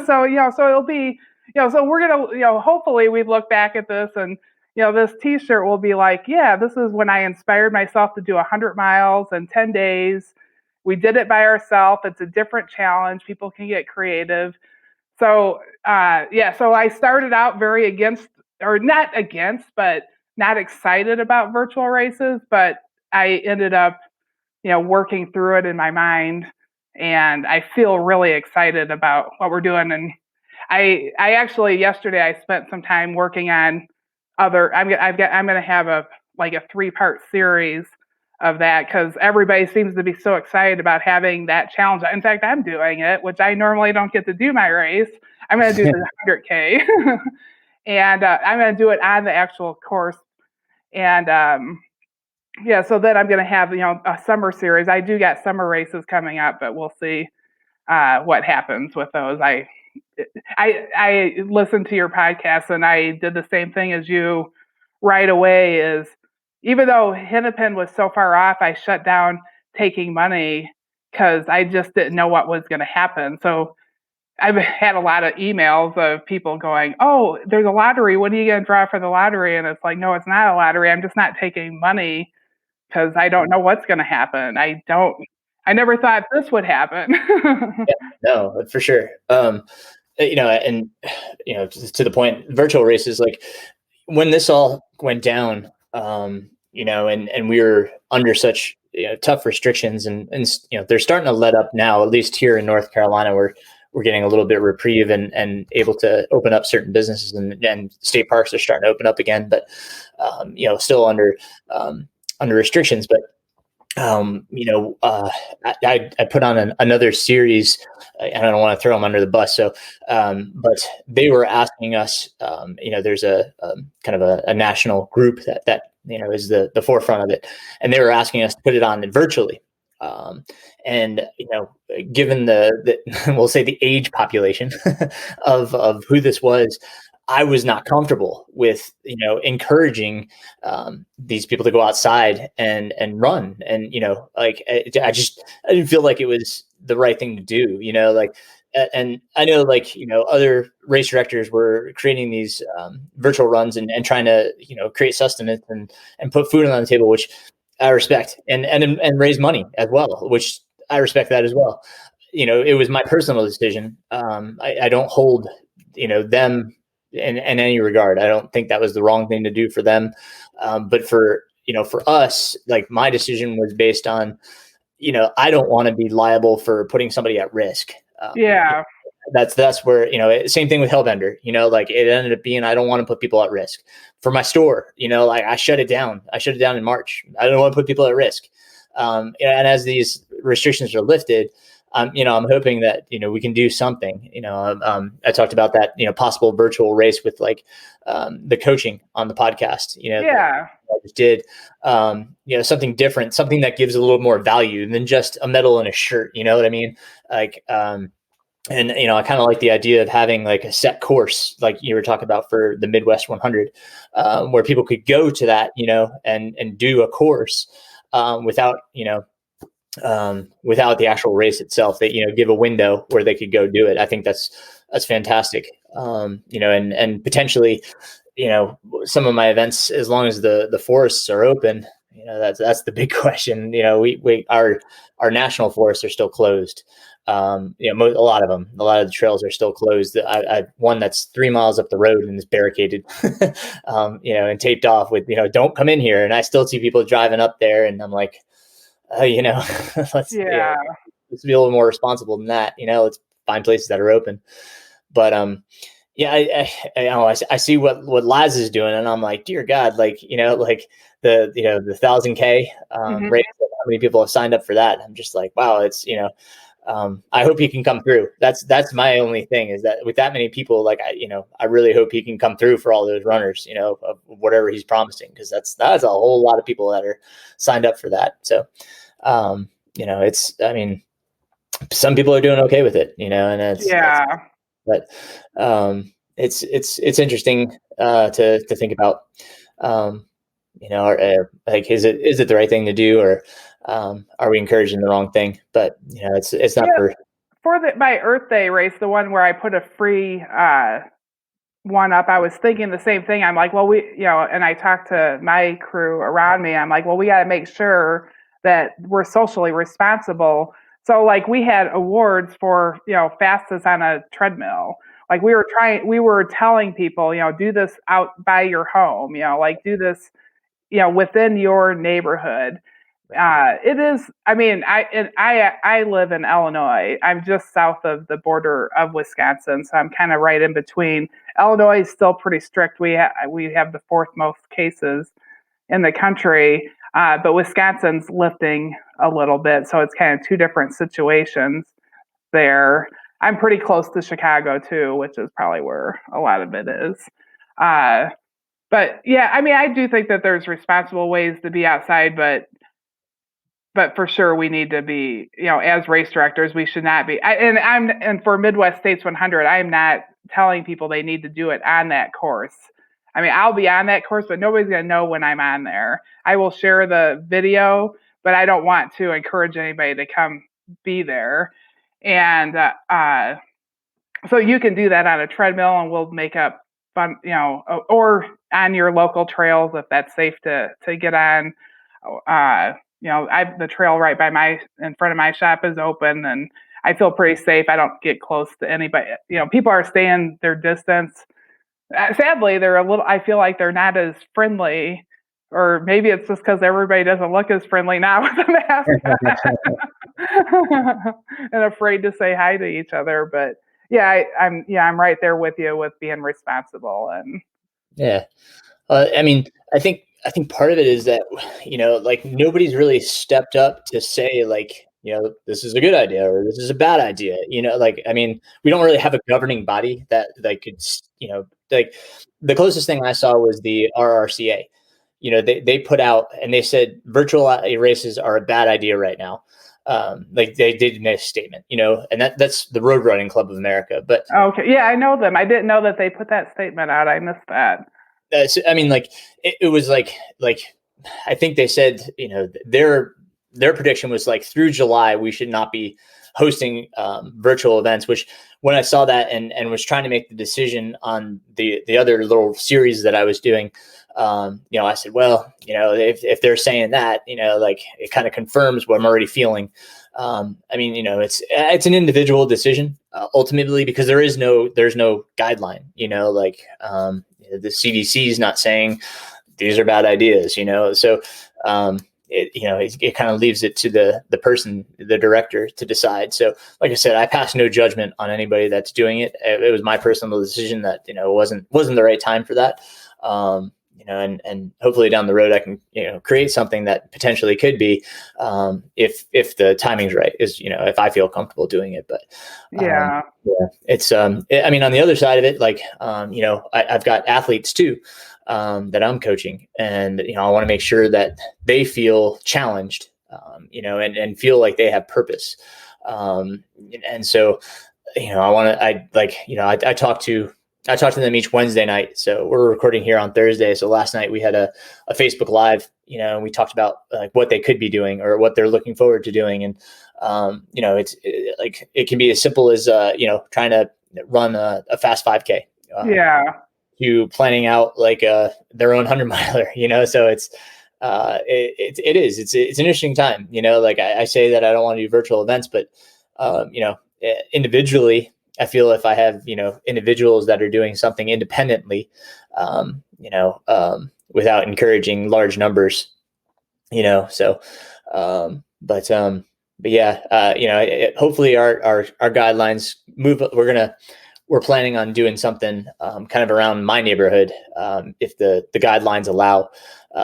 so, so it'll be, so we're going to, hopefully we look back at this and, this t-shirt will be like, yeah, this is when I inspired myself to do 100 miles in 10 days. We did it by ourselves. It's a different challenge. People can get creative. So, so I started out very not against, but not excited about virtual races, but I ended up, working through it in my mind, and I feel really excited about what we're doing. And I actually yesterday I spent some time working on I'm going to have a 3-part series of that because everybody seems to be so excited about having that challenge. In fact, I'm doing it, which I normally don't get to do my race. I'm going to do the 100K, and I'm going to do it on the actual course. And so then I'm going to have a summer series. I do got summer races coming up, but we'll see what happens with those. I listened to your podcast and I did the same thing as you right away. Is even though Hennepin was so far off, I shut down taking money because I just didn't know what was going to happen. So I've had a lot of emails of people going, "Oh, there's a lottery. When are you going to draw for the lottery?" And it's like, no, it's not a lottery. I'm just not taking money because I don't know what's going to happen. I never thought this would happen. Yeah, no, for sure. And to the point, virtual races, like when this all went down, and we were under such tough restrictions, and they're starting to let up now, at least here in North Carolina, where we're getting a little bit of reprieve and able to open up certain businesses, and state parks are starting to open up again, but still under restrictions. But I put on another series, and I don't want to throw them under the bus. So, but they were asking us, there's a kind of a national group that is the forefront of it. And they were asking us to put it on virtually. And given the we'll say the age population of who this was, I was not comfortable with, encouraging these people to go outside and run. And, I didn't feel like it was the right thing to do, and I know, other race directors were creating these virtual runs and trying to, create sustenance and put food on the table, which I respect, and raise money as well, which I respect that as well. It was my personal decision. I don't hold, them in any regard. I don't think that was the wrong thing to do for them. But for us, like, my decision was based on, I don't want to be liable for putting somebody at risk. Yeah. That's where, same thing with Hellbender, it ended up being, I don't want to put people at risk for my store. I shut it down. I shut it down in March. I don't want to put people at risk. And as these restrictions are lifted, I'm hoping that, we can do something. I talked about that, possible virtual race with the coaching on the podcast, Yeah. I just did, something different, something that gives a little more value than just a medal and a shirt. You know what I mean? And, I kind of like the idea of having like a set course, like you were talking about for the Midwest 100, where people could go to that, and do a course, without the actual race itself. That, give a window where they could go do it. I think that's fantastic. And potentially, some of my events, as long as the forests are open, that's the big question. Our national forests are still closed. A lot of the trails are still closed. I one that's 3 miles up the road and is barricaded, and taped off with, don't come in here. And I still see people driving up there, and I'm like, let's be a little more responsible than that. Let's find places that are open. But I see what Laz is doing, and I'm like, dear God, the 1,000K race. How many people have signed up for that? I'm just like, wow, it's I hope he can come through. That's my only thing, is that with that many people, I really hope he can come through for all those runners, of whatever he's promising, because that's a whole lot of people that are signed up for that. So, some people are doing okay with it, and but it's interesting to think about. like, is it the right thing to do, or are we encouraging the wrong thing? But it's not for my Earth Day race, the one where I put a free one up. I was thinking the same thing. I'm like, well, and I talked to my crew around me. I'm like, well, we got to make sure that we're socially responsible. So like we had awards for, fastest on a treadmill. Like we were telling people, do this out by your home, like do this, within your neighborhood. It is. I mean, I live in Illinois. I'm just south of the border of Wisconsin, so I'm kind of right in between. Illinois is still pretty strict. We have the fourth most cases in the country, but Wisconsin's lifting a little bit, so it's kind of two different situations there. I'm pretty close to Chicago too, which is probably where a lot of it is. But yeah, I mean, I do think that there's responsible ways to be outside, but for sure we need to be, as race directors, we should not be. And for Midwest States 100, I'm not telling people they need to do it on that course. I mean, I'll be on that course, but nobody's going to know when I'm on there. I will share the video, but I don't want to encourage anybody to come be there. And so you can do that on a treadmill, and we'll make up fun, or on your local trails if that's safe to get on. The trail right in front of my shop is open, and I feel pretty safe. I don't get close to anybody. People are staying their distance. Sadly, I feel like they're not as friendly, or maybe it's just because everybody doesn't look as friendly now with a mask and afraid to say hi to each other. But yeah, I'm right there with you with being responsible. And yeah, I mean, I think part of it is that, like nobody's really stepped up to say like, this is a good idea or this is a bad idea. Like, I mean, we don't really have a governing body that could, like the closest thing I saw was the RRCA. They put out and they said virtual races are a bad idea right now. Like they did make a statement, and that's the Road Running Club of America. But okay, yeah, I know them. I didn't know that they put that statement out. I missed that. I mean, like it was like I think they said, their prediction was like through July we should not be hosting virtual events. Which when I saw that and was trying to make the decision on the other little series that I was doing, I said, well, if they're saying that, like it kind of confirms what I'm already feeling. I mean, it's an individual decision ultimately, because there's no guideline, like the CDC is not saying these are bad ideas, so it kind of leaves it to the person, the director, to decide. So like I said, I pass no judgment on anybody that's doing it. It was my personal decision that, wasn't the right time for that. And hopefully down the road I can, create something that potentially could be, if the timing's right, is, if I feel comfortable doing it. But it's, I mean, on the other side of it, like, I've got athletes too, that I'm coaching, and, I want to make sure that they feel challenged, and feel like they have purpose. And so, I talk to them each Wednesday night. So we're recording here on Thursday. So last night we had a Facebook Live, and we talked about like what they could be doing or what they're looking forward to doing. And, it can be as simple as, trying to run a fast 5K. To planning out like their own 100-miler, so it's it's an interesting time, like I say that I don't want to do virtual events, but, individually, I feel if I have, individuals that are doing something independently, without encouraging large numbers, so, but yeah, hopefully our guidelines move. We're planning on doing something, kind of around my neighborhood, if the guidelines allow,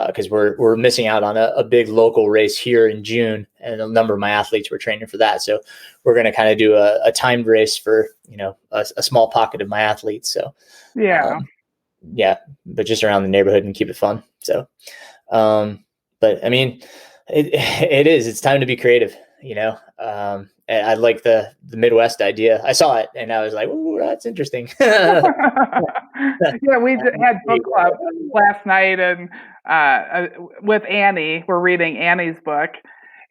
because we're missing out on a big local race here in June, and a number of my athletes were training for that. So we're going to kind of do a timed race for, a small pocket of my athletes. So but just around the neighborhood and keep it fun. So, but I mean, it's time to be creative. And I like the Midwest idea. I saw it and I was like, "Ooh, that's interesting." Yeah, we had book club last night, and with Annie, we're reading Annie's book,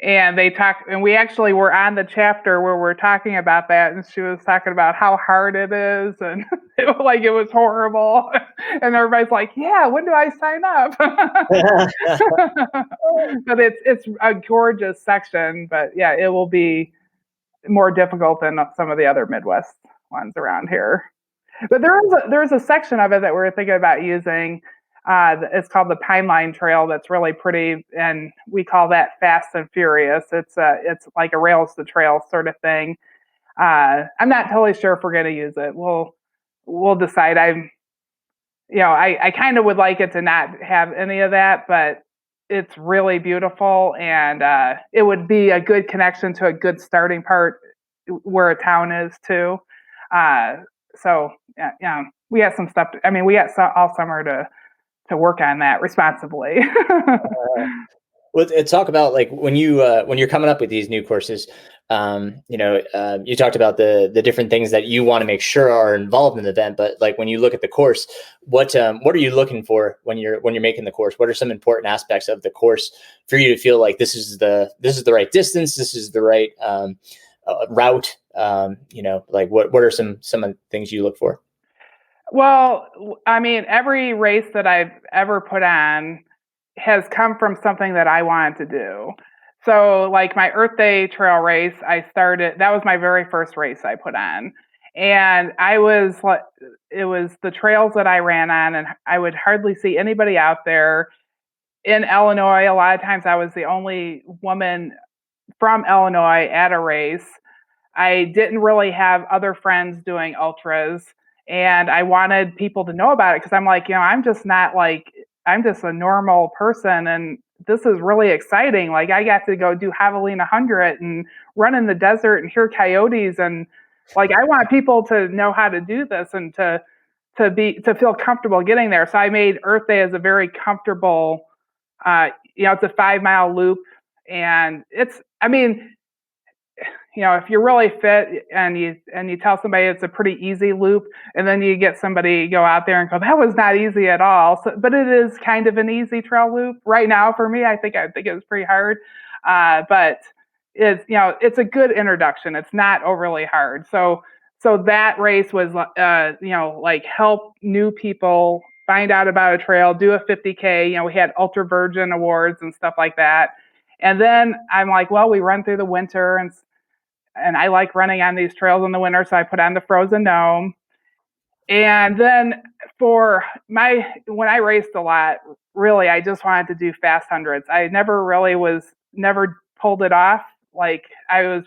and we actually were on the chapter where we're talking about that, and she was talking about how hard it is, and it was horrible, and everybody's like, "Yeah, when do I sign up?" But it's a gorgeous section, but yeah, it will be more difficult than some of the other Midwest ones around here. But there's a section of it that we're thinking about using. It's called the Pine Line Trail. That's really pretty, and we call that Fast and Furious. It's like a rails to trail sort of thing. I'm not totally sure if we're going to use it. We'll decide. I kind of would like it to not have any of that, but it's really beautiful, and it would be a good connection to a good starting part where a town is too. So yeah, we have some stuff. We got all summer to work on that responsibly. Well, talk about like when you're coming up with these new courses. You talked about the different things that you want to make sure are involved in the event, but like when you look at the course, what are you looking for when you're making the course? What are some important aspects of the course for you to feel like this is the right distance, this is the right route? Like what are some of the things you look for? Well, every race that I've ever put on has come from something that I wanted to do. So, like my Earth Day trail race, that was my very first race I put on. And it was the trails that I ran on, and I would hardly see anybody out there. In Illinois, a lot of times I was the only woman from Illinois at a race. I didn't really have other friends doing ultras, and I wanted people to know about it because I'm like, I'm just a normal person, and this is really exciting. Like I got to go do Javelina 100 and run in the desert and hear coyotes, and like I want people to know how to do this and to feel comfortable getting there. So I made Earth Day as a very comfortable. It's a 5 mile loop, and if you're really fit and you tell somebody it's a pretty easy loop, and then you get somebody go out there and go, that was not easy at all. So, but it is kind of an easy trail loop right now for me. I think it was pretty hard, but it's a good introduction. It's not overly hard. So that race was like help new people find out about a trail, do a 50K. We had Ultra Virgin awards and stuff like that. And then I'm like, well, we run through the winter, and I like running on these trails in the winter, so I put on the Frozen Gnome. And then when I raced a lot, really, I just wanted to do fast hundreds. I never pulled it off. Like I was,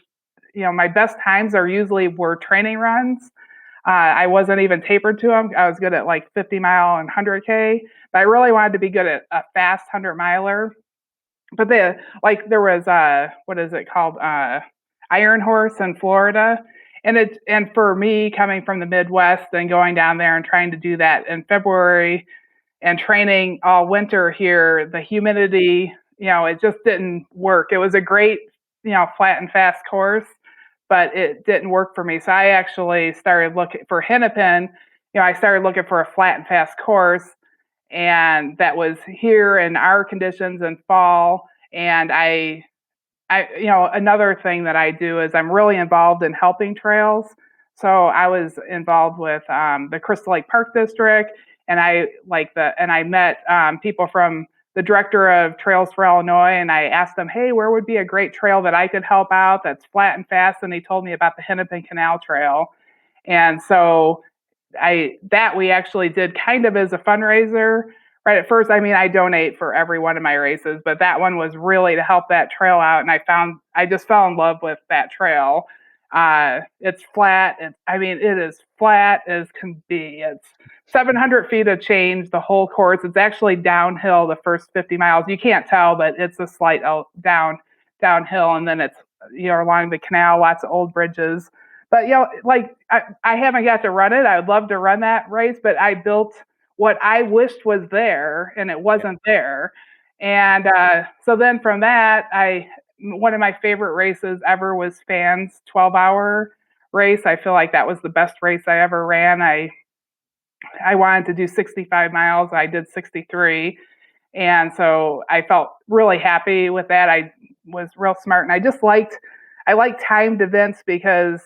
my best times were training runs. I wasn't even tapered to them. I was good at like 50 mile and 100K, but I really wanted to be good at a fast 100 miler. But there was what is it called? Iron Horse in Florida. And for me coming from the Midwest and going down there and trying to do that in February and training all winter here, the humidity, it just didn't work. It was a great, flat and fast course, but it didn't work for me. So I actually started looking for Hennepin. I started looking for a flat and fast course, and that was here in our conditions in fall. And another thing that I do is I'm really involved in helping trails. So I was involved with the Crystal Lake Park District, and I met people from the director of Trails for Illinois, and I asked them, hey, where would be a great trail that I could help out that's flat and fast? And he told me about the Hennepin Canal Trail. And so we actually did kind of as a fundraiser. Right at first, I donate for every one of my races, but that one was really to help that trail out. And I just fell in love with that trail. It's flat. It is flat as can be. It's 700 feet of change, the whole course. It's actually downhill the first 50 miles. You can't tell, but it's a slight downhill. And then it's, along the canal, lots of old bridges. But, I haven't got to run it. I would love to run that race, but I built what I wished was there, and it wasn't there. And so then from that, one of my favorite races ever was Fan's 12-hour race. I feel like that was the best race I ever ran. I wanted to do 65 miles. I did 63. And so I felt really happy with that. I was real smart, and I liked timed events because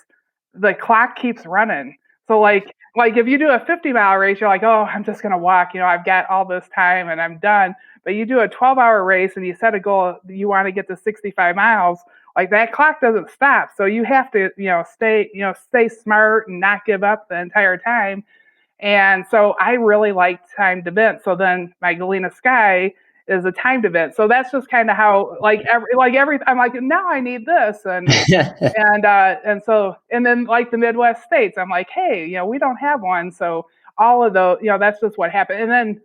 the clock keeps running. So like if you do a 50-mile race, you're like, oh, I'm just gonna walk. I've got all this time and I'm done. But you do a 12-hour race and you set a goal, you want to get to 65 miles. Like that clock doesn't stop. So you have to, stay smart and not give up the entire time. And so I really like timed events. So then my Galena Sky is a timed event. So that's just kind of how every I'm like, now I need this. And then like the Midwest states, I'm like, hey, we don't have one. So all of those, that's just what happened. And then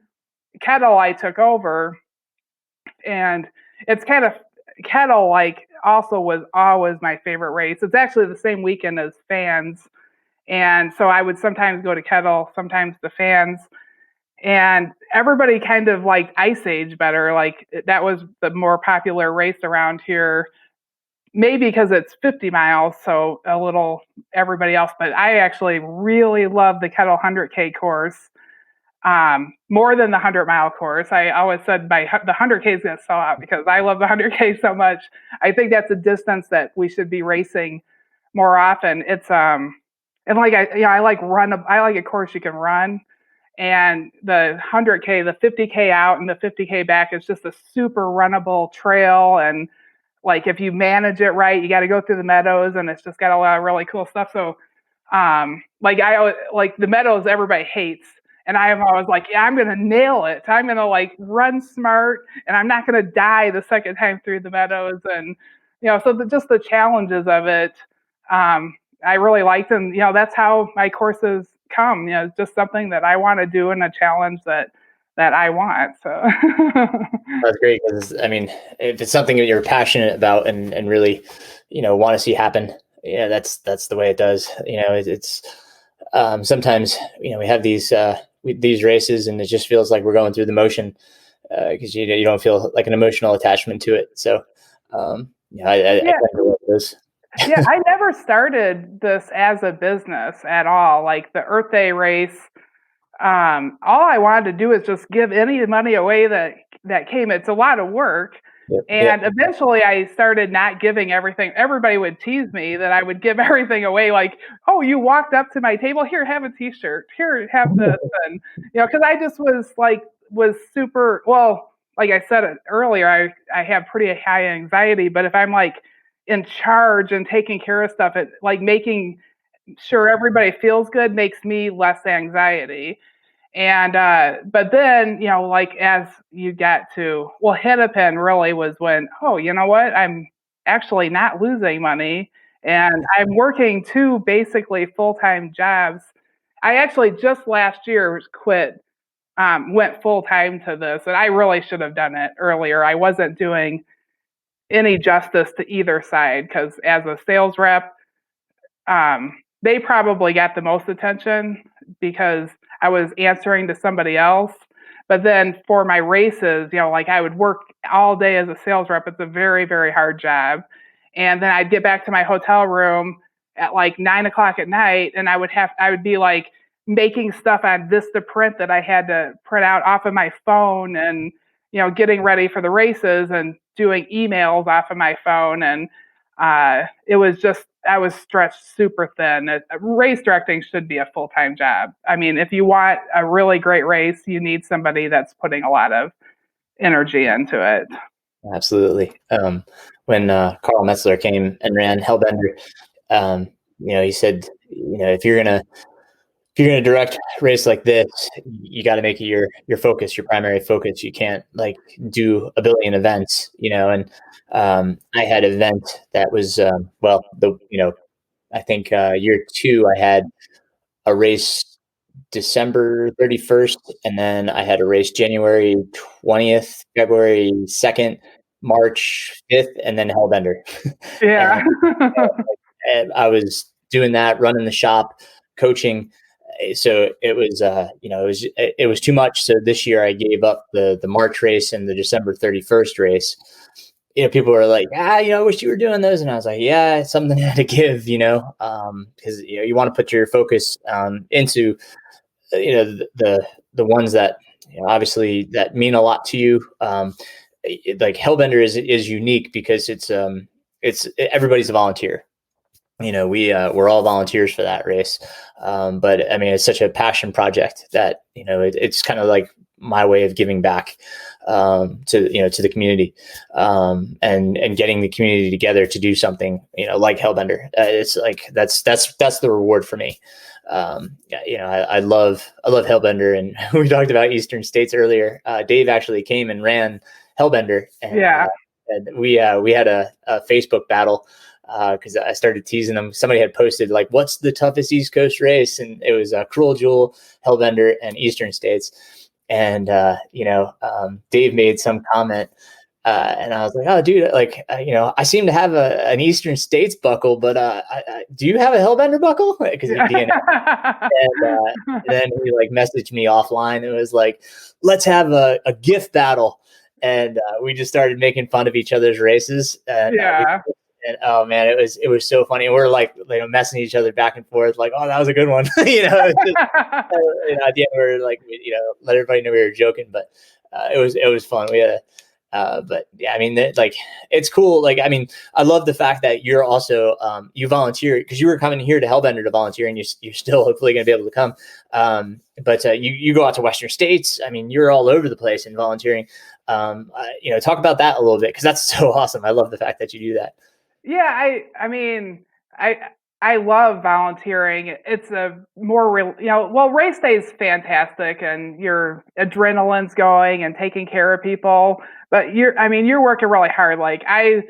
Kettle I took over, and it's kind of Kettle like also was always my favorite race. It's actually the same weekend as Fans. And so I would sometimes go to Kettle, sometimes the Fans, and everybody kind of liked Ice Age better. Like that was the more popular race around here, maybe because it's 50 miles, so a little everybody else. But I actually really love the Kettle 100K course more than the 100-mile course. I always said the 100K is going to sell out because I love the 100K so much. I think that's a distance that we should be racing more often. It's and like I like a course you can run, and the 100K, the 50K out and the 50K back is just a super runnable trail. And like if you manage it right, you got to go through the meadows, and it's just got a lot of really cool stuff. So like the meadows everybody hates, and I am always like, yeah, I'm gonna nail it. I'm gonna like run smart, and I'm not gonna die the second time through the meadows. And so just the challenges of it, I really liked, and that's how my courses come. It's just something that I want to do and a challenge that I want. So that's great, because I mean, if it's something that you're passionate about and really, want to see happen, that's the way it does. It's sometimes we have these races, and it just feels like we're going through the motion because you don't feel like an emotional attachment to it. So I kind of love this. Yeah, I never started this as a business at all. Like the Earth Day race, all I wanted to do is just give any money away that came. It's a lot of work. Yep. And eventually I started not giving everything. Everybody would tease me that I would give everything away. Like, oh, you walked up to my table. Here, have a t-shirt. Here, have this. And, because I just was super, well, like I said earlier, I have pretty high anxiety, but if I'm like in charge and taking care of stuff, it like making sure everybody feels good makes me less anxiety. And but then like as you get to Hennepin really was when, oh, you know what, I'm actually not losing money, and I'm working 2 basically full-time jobs. I actually just last year quit, went full-time to this, and I really should have done it earlier. I wasn't doing any justice to either side, because as a sales rep, they probably got the most attention because I was answering to somebody else. But then for my races, like I would work all day as a sales rep. It's a very, very hard job. And then I'd get back to my hotel room at like 9 o'clock at night, and I would be like making stuff on Vistaprint that I had to print out off of my phone, and getting ready for the races and doing emails off of my phone. And it was just, I was stretched super thin. Race directing should be a full-time job. I mean, if you want a really great race, you need somebody that's putting a lot of energy into it. Absolutely. When Carl Metzler came and ran Hellbender, he said, if you're gonna direct a race like this, you got to make it your focus, your primary focus. You can't like do a billion events, and I had an event that was, I think year 2, I had a race December 31st, and then I had a race January 20th, February 2nd, March 5th, and then Hellbender. Yeah. and I was doing that, running the shop, coaching. So it was, it was too much. So this year I gave up the March race and the December 31st race. people were like, I wish you were doing those. And I was like, yeah, it's something I had to give, because, you want to put your focus into, the ones that, obviously that mean a lot to you. Like Hellbender is unique because it's everybody's a volunteer. We're all volunteers for that race. But I mean, it's such a passion project that, it's kind of like my way of giving back to the community, and getting the community together to do something, like Hellbender. It's like, that's the reward for me. I love Hellbender, and we talked about Eastern States earlier. Dave actually came and ran Hellbender, and we had a Facebook battle, because I started teasing them. Somebody had posted like, "What's the toughest East Coast race?" And it was Cruel Jewel, Hellbender, and Eastern States. And Dave made some comment, and I was like, "Oh, dude, like, I seem to have an Eastern States buckle, but do you have a Hellbender buckle?" Because he DNF. And then he like messaged me offline. It was like, "Let's have a gift battle." And we just started making fun of each other's races. And, and oh man, it was so funny. And we're like, messing each other back and forth, like, "Oh, that was a good one." At the end we're like, let everybody know we were joking, but it was fun. We had but yeah, I mean, like, it's cool. Like, I mean, I love the fact that you're also you volunteer, because you were coming here to Hellbender to volunteer, and you're still hopefully going to be able to come. But you go out to Western States. I mean, you're all over the place in volunteering. Talk about that a little bit, because that's so awesome. I love the fact that you do that. Yeah, I mean, I love volunteering. It's a more race day is fantastic, and your adrenaline's going and taking care of people. But you're working really hard. Like I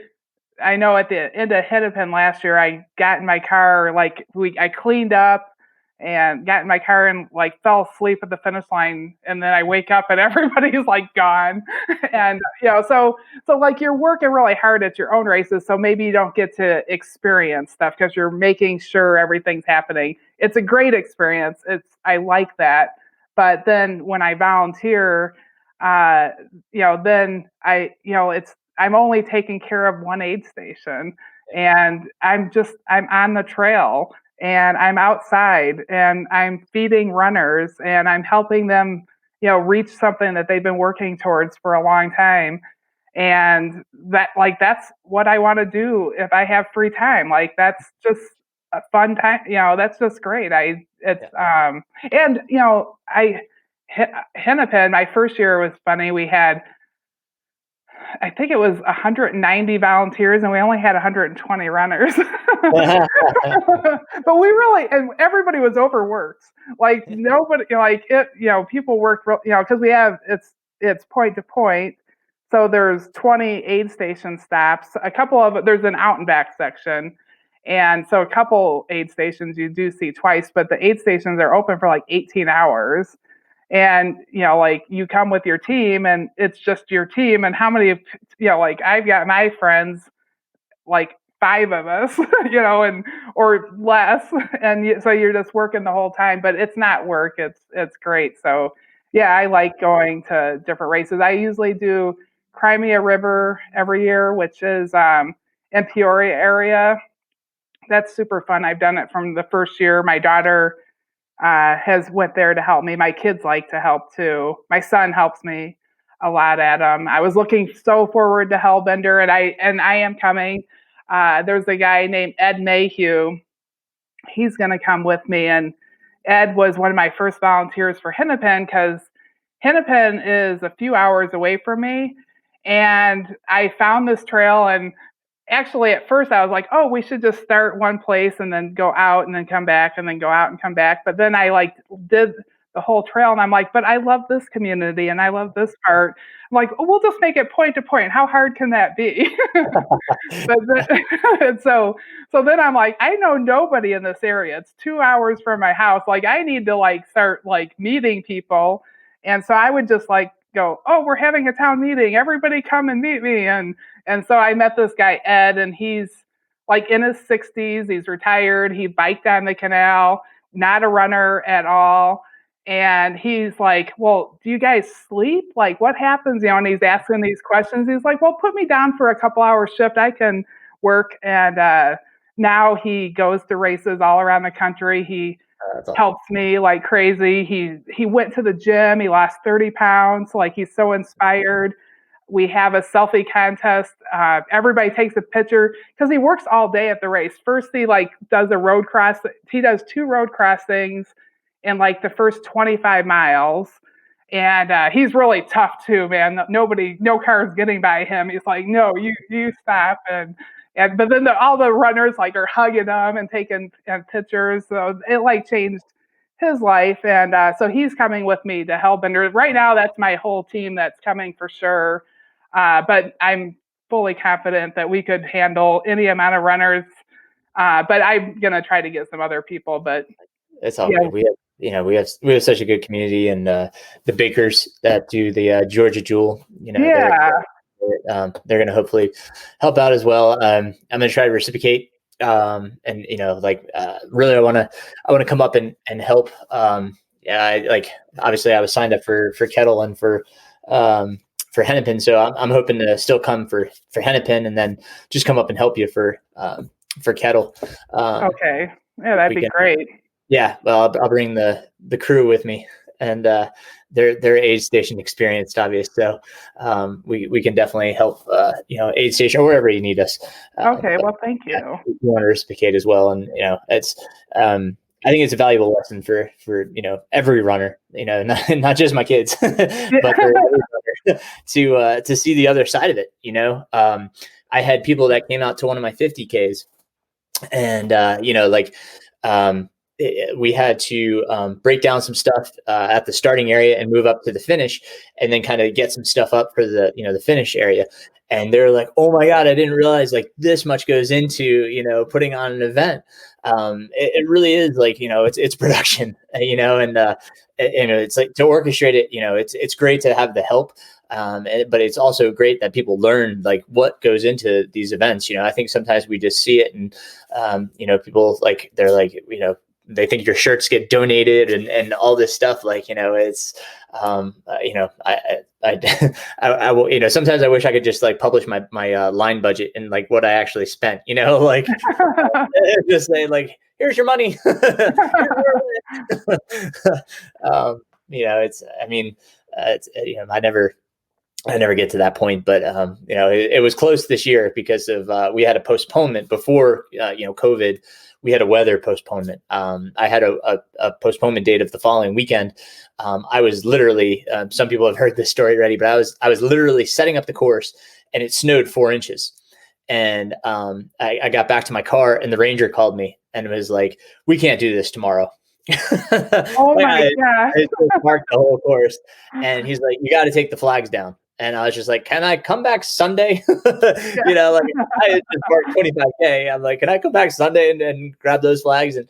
know at the end of Hennepin last year, I got in my car, I cleaned up and got in my car and like fell asleep at the finish line, and then I wake up and everybody's like gone. And so like you're working really hard at your own races, so maybe you don't get to experience stuff because you're making sure everything's happening. It's a great experience. I like that. But then when I volunteer, then I'm only taking care of one aid station, and I'm on the trail, and I'm outside, and I'm feeding runners, and I'm helping them, reach something that they've been working towards for a long time. And that's what I want to do if I have free time. Like, that's just a fun time. That's just great. And Hennepin, my first year was funny. We had, I think it was 190 volunteers, and we only had 120 runners. But and everybody was overworked. Like, nobody, people worked, because it's point to point. So there's 20 aid station stops. There's an out and back section. And so a couple aid stations you do see twice, but the aid stations are open for like 18 hours. And like, you come with your team, and it's just your team. And how many like, I've got my friends, like 5 of us, and or less, and so you're just working the whole time, but it's not work. It's great. So yeah, I like going to different races. I usually do Crimea River every year, which is in Peoria area. That's super fun. I've done it from the first year. My daughter has went there to help me. My kids like to help too. My son helps me a lot at them. I was looking so forward to Hellbender, and I am coming. There's a guy named Ed Mayhew. He's going to come with me, and Ed was one of my first volunteers for Hennepin, because Hennepin is a few hours away from me, and I found this trail. And actually, at first I was like, "Oh, we should just start one place and then go out and then come back and then go out and come back." But then I did the whole trail, and I'm like, "But I love this community and I love this part." I'm like, "Oh, we'll just make it point to point. How hard can that be?" So then I'm like, I know nobody in this area. It's 2 hours from my house. Like, I need to start meeting people. And so I would just go, "Oh, we're having a town meeting. Everybody come and meet me." And so I met this guy, Ed, and he's in his 60s. He's retired. He biked on the canal, not a runner at all. And he's like, well, do you guys sleep? Like, what happens? And he's asking these questions. He's like, well, put me down for a couple hours shift. I can work. And now he goes to races all around the country. He helps me like crazy. He went to the gym. He lost 30 pounds. Like, he's so inspired. We have a selfie contest. Everybody takes a picture because he works all day at the race. First, he like does a road cross. He does 2 road crossings in like the first 25 miles. And he's really tough too, man. No car's getting by him. He's like, no, you stop. But then all the runners like are hugging him and taking pictures. So it like changed his life. And so he's coming with me to help. And right now, that's my whole team that's coming for sure. But I'm fully confident that we could handle any amount of runners. But I'm gonna try to get some other people. But it's all good. We have such a good community, and the bakers that do the Georgia Jewel, they're going to hopefully help out as well. I'm going to try to reciprocate, and really I want to come up and help. Obviously I was signed up for Kettle and for Hennepin, so I'm hoping to still come for Hennepin and then just come up and help you for Kettle. Okay, yeah, that'd be great. Yeah, well, I'll bring the crew with me, and they're aid station experienced, obviously. So we can definitely help, aid station or wherever you need us. Okay, well, thank you. We want to reciprocate as well, and it's I think it's a valuable lesson for every runner, not just my kids, but for every runner, to see the other side of it. I had people that came out to one of my 50Ks, and we had to break down some stuff at the starting area and move up to the finish, and then kind of get some stuff up for the the finish area. And they're like, "Oh my God, I didn't realize like this much goes into putting on an event." It really is like it's production, and it's like to orchestrate it. It's great to have the help. But it's also great that people learn like what goes into these events. I think sometimes we just see it, and people like they're like they think your shirts get donated and all this stuff. Like, it's, I will, sometimes I wish I could just like publish my line budget and like what I actually spent, like just say like, here's your money. I never get to that point, but it was close this year because of we had a postponement before COVID. We had a weather postponement. I had a postponement date of the following weekend. I was literally some people have heard this story already, but I was literally setting up the course, and it snowed 4 inches. And I got back to my car, and the ranger called me and was like, "We can't do this tomorrow." Oh my God! I marked the whole course, and he's like, "You got to take the flags down." And I was just like, "Can I come back Sunday?" Like I had just marked 25K. I'm like, "Can I come back Sunday and grab those flags?" And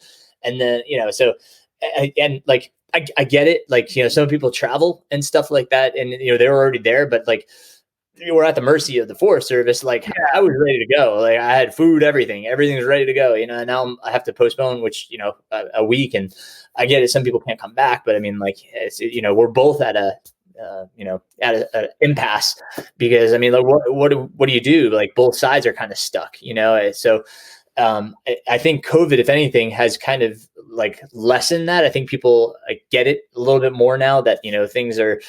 then so and like I get it. Like some people travel and stuff like that, and they were already there, but like you were at the mercy of the Forest Service. Like I was ready to go. Like I had food, everything was ready to go. And now I have to postpone, which a week. And I get it. Some people can't come back, but I mean, like it's, we're both at a at an impasse because I mean, like what do you do? Like both sides are kind of stuck. So I think COVID, if anything, has kind of like lessened that. I think people get it a little bit more now that things are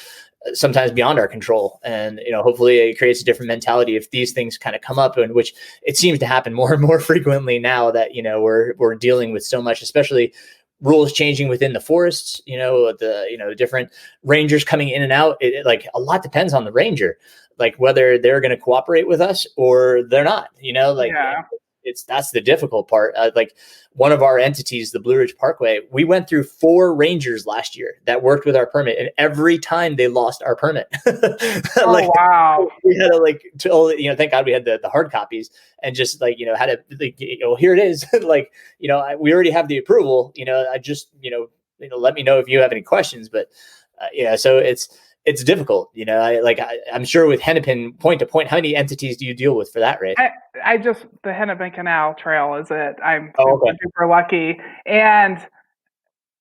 sometimes beyond our control, and hopefully it creates a different mentality if these things kind of come up, and which it seems to happen more and more frequently now that we're dealing with so much, especially rules changing within the forests, the different rangers coming in and out. Like a lot depends on the ranger, like whether they're going to cooperate with us or they're not, that's the difficult part. Like one of our entities, the Blue Ridge Parkway, we went through 4 rangers last year that worked with our permit, and every time they lost our permit. Wow. We had to thank God we had the hard copies, and just had to here it is. We already have the approval, I just, let me know if you have any questions, but so it's difficult, I'm sure with Hennepin point to point, how many entities do you deal with for that race? I just, the Hennepin Canal Trail is it. I'm super lucky. And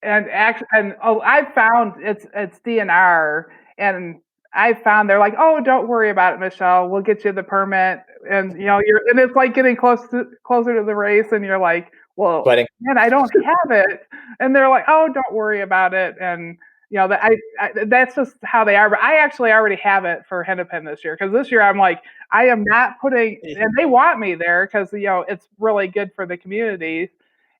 I found it's DNR, and I found they're like, oh, don't worry about it, Michelle. We'll get you the permit, and and it's like getting closer to the race, and you're like, well, Sweating. man, I don't have it, and they're like, oh, don't worry about it, and that that's just how they are. But I actually already have it for Hennepin this year, because this year I'm like, I am not putting, and they want me there because it's really good for the community.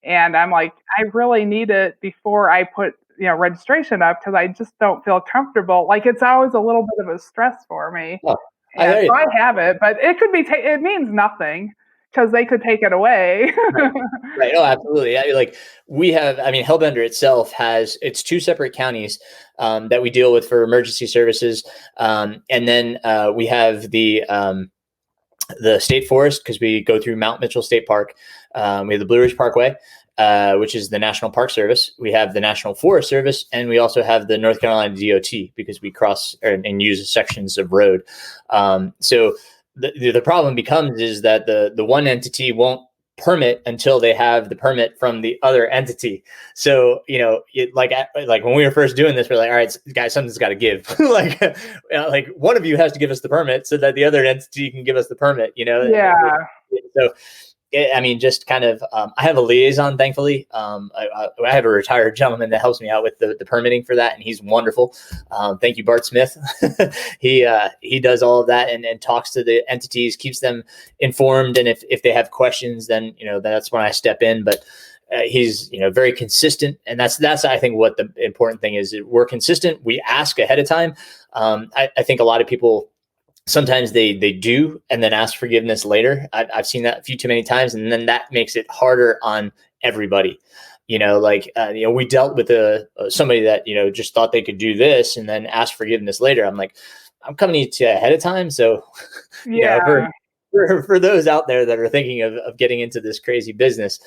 And I'm like, I really need it before I put, registration up, because I just don't feel comfortable. Like, it's always a little bit of a stress for me. Oh, And so I have it, but it could be, it means nothing because they could take it away. Right. Oh, absolutely. Like we have, Hellbender itself has, it's 2 separate counties that we deal with for emergency services. And then we have the state forest, because we go through Mount Mitchell State Park. We have the Blue Ridge Parkway, which is the National Park Service. We have the National Forest Service, and we also have the North Carolina DOT, because we cross and use sections of road. So the problem becomes is that the one entity won't permit until they have the permit from the other entity. So, like when we were first doing this, we're like, all right, guys, something's got to give. like one of you has to give us the permit so that the other entity can give us the permit, Yeah. So, just kind of, I have a liaison, thankfully. I have a retired gentleman that helps me out with the permitting for that, and he's wonderful. Thank you, Bart Smith. He does all of that and talks to the entities, keeps them informed. And if they have questions, then, that's when I step in. But he's, very consistent. And that's, I think, what the important thing is. We're consistent. We ask ahead of time. I think a lot of people, sometimes they do and then ask forgiveness later. I've seen that a few too many times, and then that makes it harder on everybody. We dealt with somebody that just thought they could do this and then ask forgiveness later. I'm like, I'm coming to you ahead of time, so for those out there that are thinking of getting into this crazy business,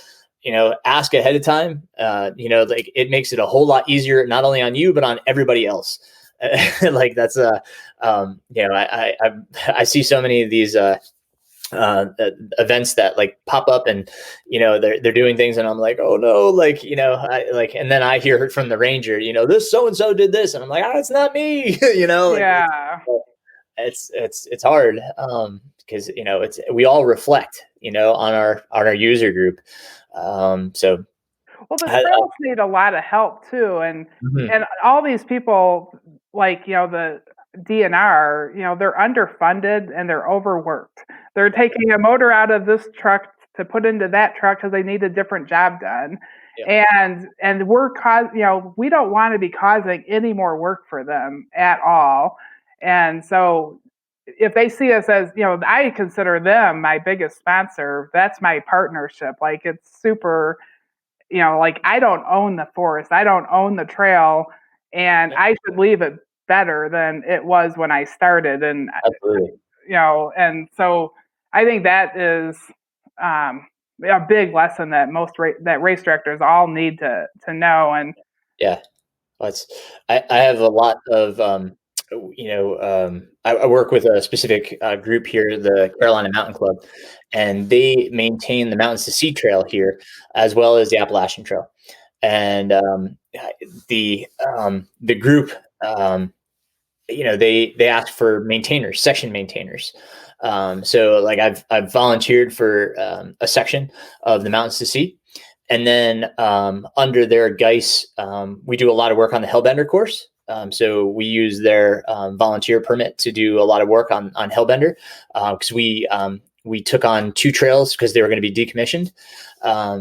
ask ahead of time. Like it makes it a whole lot easier, not only on you but on everybody else. Like that's I see so many of these events that like pop up, and they're doing things, and I'm like, oh no, and then I hear from the ranger, this so and so did this, and I'm like, it's not me. It's hard because we all reflect on our user group. Well, the trails need a lot of help too, and all these people, like the DNR, they're underfunded and they're overworked. They're taking a motor out of this truck to put into that truck because they need a different job done, and we don't want to be causing any more work for them at all, and so if they see us as, I consider them my biggest sponsor. That's my partnership. Like it's super. Like I don't own the forest, I don't own the trail, and I should leave it better than it was when I started. And absolutely, and so I think that is a big lesson that that race directors all need to know. And I have a lot of I work with a specific group here, the Carolina Mountain Club, and they maintain the Mountains to Sea Trail here, as well as the Appalachian Trail. And the group, they ask for maintainers, section maintainers. So like I've volunteered for a section of the Mountains to Sea. And then under their guise, we do a lot of work on the Hellbender course. So we use their volunteer permit to do a lot of work on Hellbender, because we took on 2 trails because they were going to be decommissioned.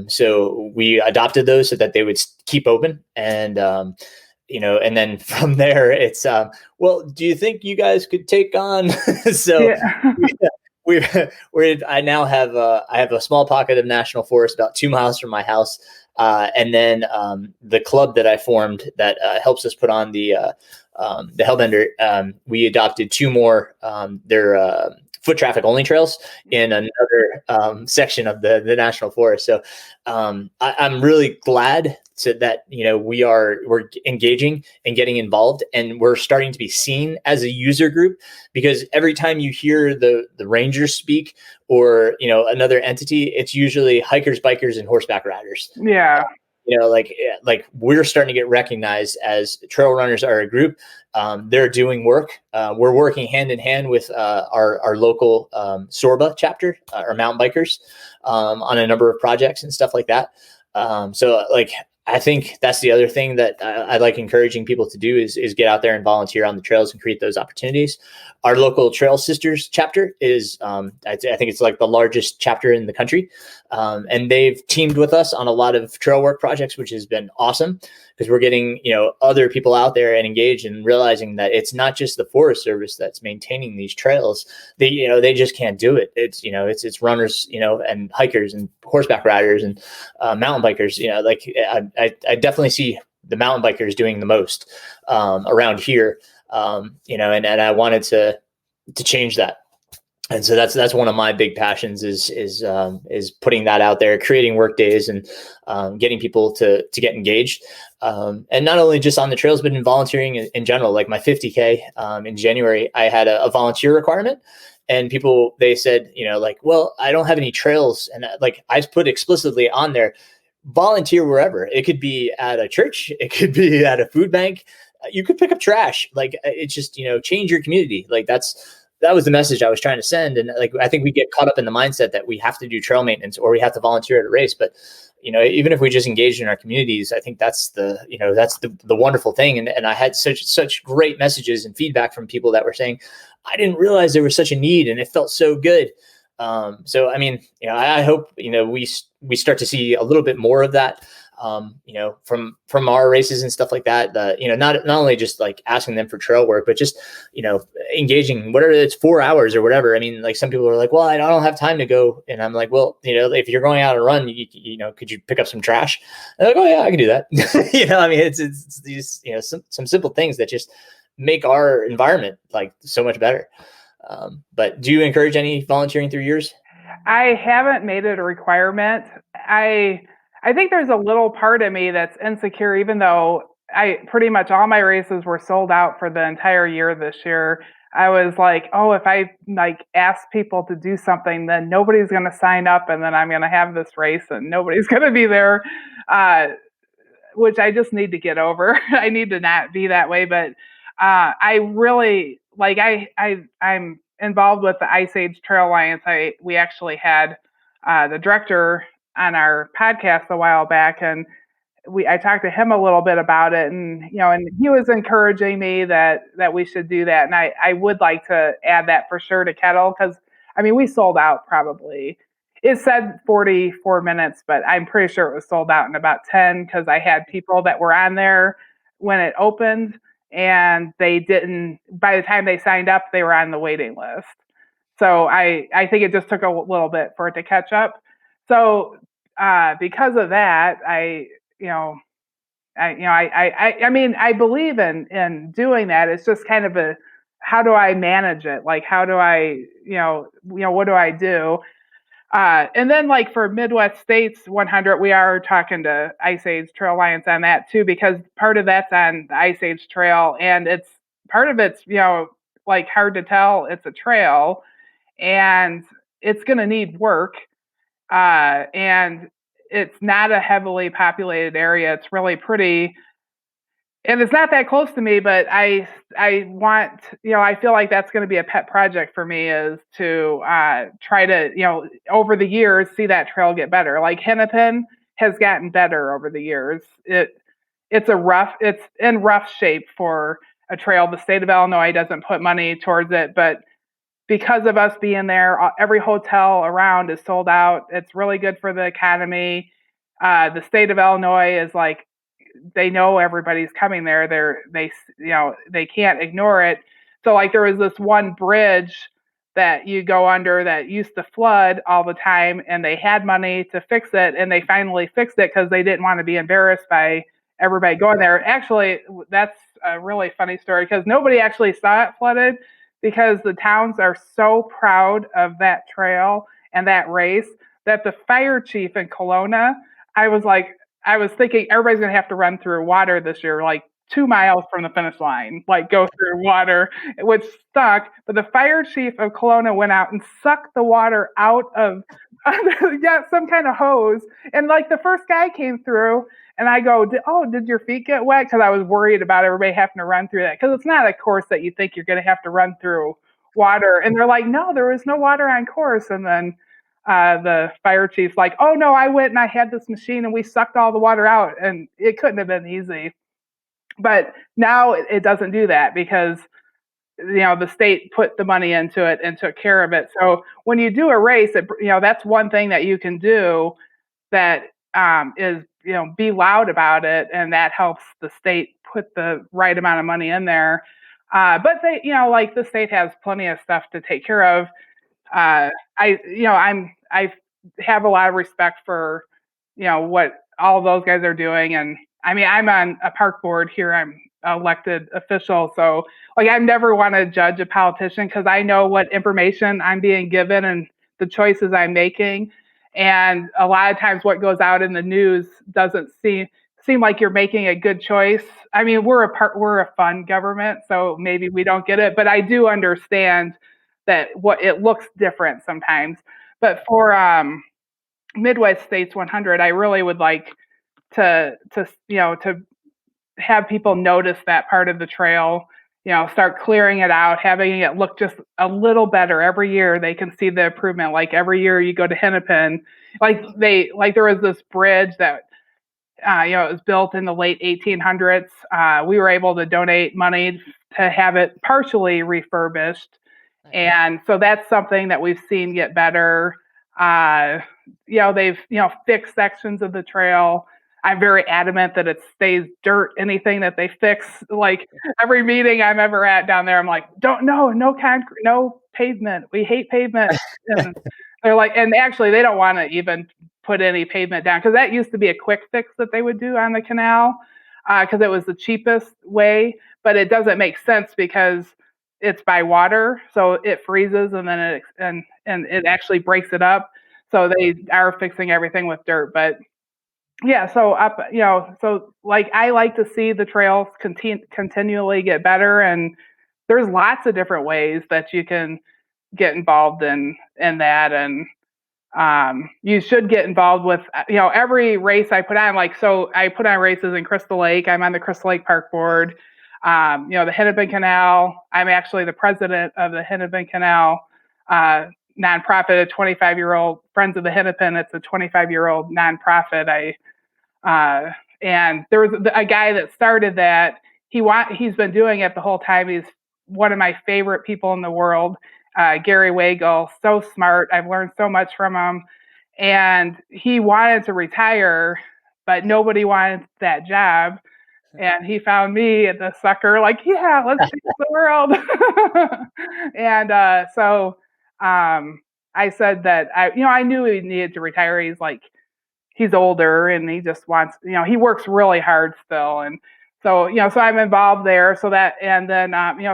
So we adopted those so that they would keep open. And, and then from there it's, well, do you think you guys could take on? So I now have I have a small pocket of national forest about 2 miles from my house. And then the club that I formed that helps us put on the Hellbender, we adopted 2 more their foot traffic only trails in another section of the national forest. So I'm really glad that we're engaging and getting involved, and we're starting to be seen as a user group, because every time you hear the rangers speak or another entity, it's usually hikers, bikers, and horseback riders. like we're starting to get recognized as trail runners are a group. They're doing work. We're working hand in hand with our local Sorba chapter, or mountain bikers, on a number of projects and stuff like that. So like, I think that's the other thing that I like encouraging people to do is get out there and volunteer on the trails and create those opportunities. Our local Trail Sisters chapter is, I think it's like the largest chapter in the country. And they've teamed with us on a lot of trail work projects, which has been awesome because we're getting, other people out there and engaged and realizing that it's not just the Forest Service that's maintaining these trails. They just can't do it. It's runners, and hikers and horseback riders and mountain bikers. I definitely see the mountain bikers doing the most around here. And I wanted to change that. And so that's one of my big passions is putting that out there, creating work days and getting people to get engaged. And not only just on the trails, but in volunteering in general. Like my 50K in January, I had a volunteer requirement. And people, they said, well, I don't have any trails. And I put explicitly on there, volunteer wherever. It could be at a church. It could be at a food bank. You could pick up trash. It's just, change your community. That was the message I was trying to send. And I think we get caught up in the mindset that we have to do trail maintenance or we have to volunteer at a race. But, even if we just engage in our communities, I think that's the wonderful thing. And I had such great messages and feedback from people that were saying, I didn't realize there was such a need and it felt so good. So, I hope, we start to see a little bit more of that, from our races and stuff like that. Not only just asking them for trail work, but just, engaging, whatever it's 4 hours or whatever. Some people are like, well, I don't have time to go. And I'm like, well, if you're going out and run, could you pick up some trash? And they're like, oh yeah, I can do that. It's these, some simple things that just make our environment so much better. But do you encourage any volunteering through yours? I haven't made it a requirement. I think there's a little part of me that's insecure, even though I pretty much all my races were sold out for the entire year this year. I was like, oh, if I ask people to do something, then nobody's going to sign up, and then I'm going to have this race and nobody's going to be there, which I just need to get over. I need to not be that way, but I really I'm involved with the Ice Age Trail Alliance. We actually had the director on our podcast a while back, and I talked to him a little bit about it, and and he was encouraging me that we should do that, and I would like to add that for sure to Kettle, because we sold out probably. It said 44 minutes, but I'm pretty sure it was sold out in about 10 because I had people that were on there when it opened, and they didn't. By the time they signed up, they were on the waiting list. So I think it just took a little bit for it to catch up. So because of that, I believe in doing that. It's just kind of how do I manage it? How do I, what do I do? And then for Midwest States 100, we are talking to Ice Age Trail Alliance on that too, because part of that's on the Ice Age Trail, and part of it's hard to tell it's a trail, and it's going to need work. And it's not a heavily populated area. It's really pretty, and it's not that close to me, but I want, I feel like that's going to be a pet project for me, is to try to, over the years, see that trail get better. Hennepin has gotten better over the years. It's in rough shape for a trail. The state of Illinois doesn't put money towards it, but because of us being there, every hotel around is sold out. It's really good for the economy. The state of Illinois is they know everybody's coming there. They can't ignore it. So there was this one bridge that you go under that used to flood all the time, and they had money to fix it, and they finally fixed it because they didn't want to be embarrassed by everybody going there. Actually, that's a really funny story, because nobody actually saw it flooded, because the towns are so proud of that trail and that race that the fire chief in Kelowna, I was thinking everybody's going to have to run through water this year, 2 miles from the finish line, go through water, which sucked. But the fire chief of Kelowna went out and sucked the water out of Yeah, some kind of hose. And like the first guy came through, and I go, did your feet get wet? Because I was worried about everybody having to run through that. Because it's not a course that you think you're going to have to run through water. And they're like, no, there was no water on course. And then the fire chief's like, oh no, I went and I had this machine and we sucked all the water out, and it couldn't have been easy. But now it doesn't do that because the state put the money into it and took care of it. So when you do a race, that's one thing that you can do that is be loud about it, and that helps the state put the right amount of money in there. But they, like the state has plenty of stuff to take care of. I have a lot of respect for what all those guys are doing, and I mean I'm on a park board here. I'm elected official, so like I never want to judge a politician because I know what information I'm being given and the choices I'm making, and a lot of times what goes out in the news doesn't seem like you're making a good choice. I mean, we're a fun government, so maybe we don't get it, but I do understand that what it looks different sometimes. But for Midwest States 100, I really would like to have people notice that part of the trail, start clearing it out, having it look just a little better every year. They can see the improvement. Like every year you go to Hennepin, like there was this bridge that it was built in the late 1800s. We were able to donate money to have it partially refurbished. And so that's something that we've seen get better. They've, fixed sections of the trail. I'm very adamant that it stays dirt. Anything that they fix, like every meeting I'm ever at down there, I'm like, no concrete, no pavement. We hate pavement. And they're like, and actually they don't want to even put any pavement down because that used to be a quick fix that they would do on the canal because it was the cheapest way, but it doesn't make sense because it's by water, so it freezes and then it actually breaks it up. So they are fixing everything with dirt, but yeah. So so like I like to see the trails continually get better, and there's lots of different ways that you can get involved in that, and you should get involved with every race I put on. Like so, I put on races in Crystal Lake. I'm on the Crystal Lake Park Board. The Hennepin Canal. I'm actually the president of the Hennepin Canal nonprofit, a 25-year-old Friends of the Hennepin. It's a 25-year-old nonprofit. And there was a guy that started that. He's been doing it the whole time. He's one of my favorite people in the world, Gary Wagle. So smart. I've learned so much from him. And he wanted to retire, but nobody wanted that job. And he found me at the sucker, like, yeah, let's change the world. And so I said that I knew he needed to retire. He's older and he just wants, he works really hard still. And so, so I'm involved there. So that, and then,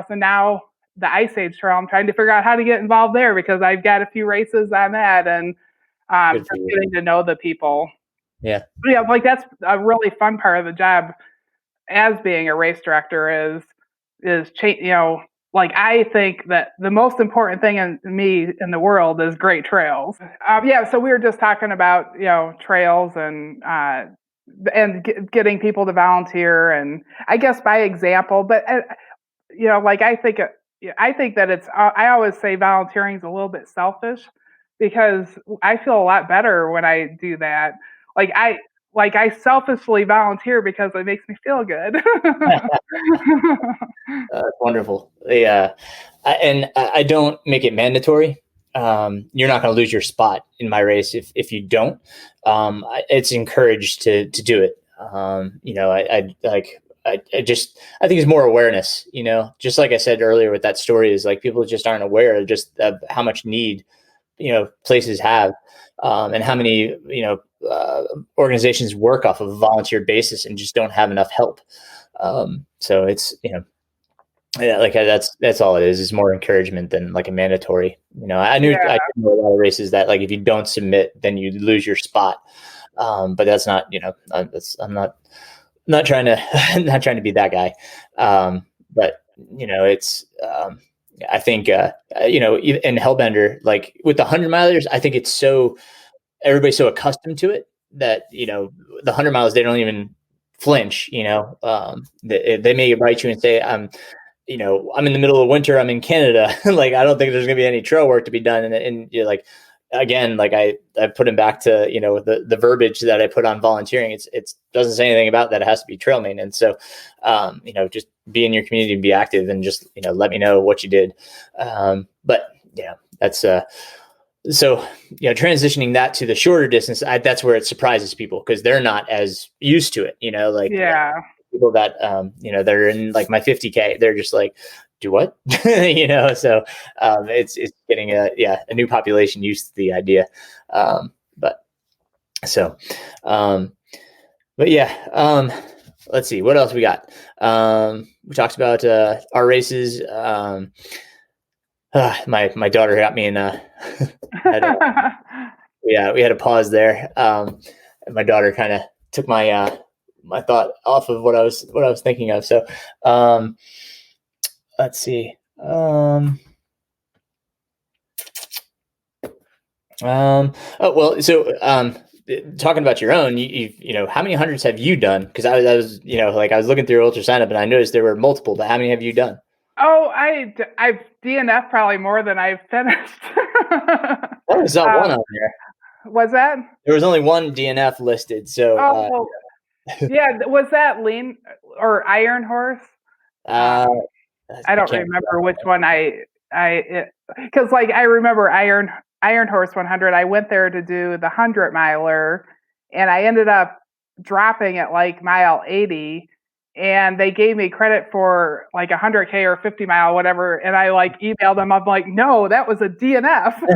so now the Ice Age Trail, I'm trying to figure out how to get involved there because I've got a few races I'm at, and just getting to know the people. Yeah. Yeah. Like that's a really fun part of the job as being a race director is like I think that the most important thing in the world is great trails. So we were just talking about trails and getting people to volunteer, and I guess by example. But like I think that it's. I always say volunteering is a little bit selfish because I feel a lot better when I do that. Like I selfishly volunteer because it makes me feel good. That's wonderful. Yeah, and I don't make it mandatory. You're not going to lose your spot in my race if you don't. It's encouraged to do it. I think it's more awareness. Just like I said earlier with that story, is like people just aren't aware of how much need places have, and how many organizations work off of a volunteer basis and just don't have enough help. So it's that's all it is. It's more encouragement than like a mandatory. I knew I know a lot of races that like if you don't submit, then you lose your spot. But that's not I'm not trying to not trying to be that guy. But it's I think, in Hellbender, like with the 100 milers, I think it's everybody's so accustomed to it that, the 100 miles, they don't even flinch, they may write you and say, I'm in the middle of winter, I'm in Canada. Like, I don't think there's gonna be any trail work to be done. And you're like, again, like I put him back to, the verbiage that I put on volunteering. It doesn't say anything about that. It has to be trail maintenance. So, just be in your community and be active, and just, let me know what you did. But yeah, that's, so, transitioning that to the shorter distance, that's where it surprises people, because they're not as used to it, people that, they're in like my 50K, they're just like, do what? So it's getting a new population used to the idea. But let's see what else we got. We talked about our races. My daughter got me in we had a pause there. My daughter kind of took my my thought off of what I was thinking of. So let's see. Talking about your own, how many hundreds have you done? Because I was I was looking through Ultra Sign Up, and I noticed there were multiple, but how many have you done? Oh, I've DNF probably more than I've finished. I saw one on there. Was that? There was only one DNF listed. So, was that Lean or Iron Horse? I don't remember which one because I remember Iron Horse 100. I went there to do the 100-miler, and I ended up dropping at like mile 80. And they gave me credit for like 100K or 50-mile, whatever. And I like emailed them. I'm like, no, that was a DNF. You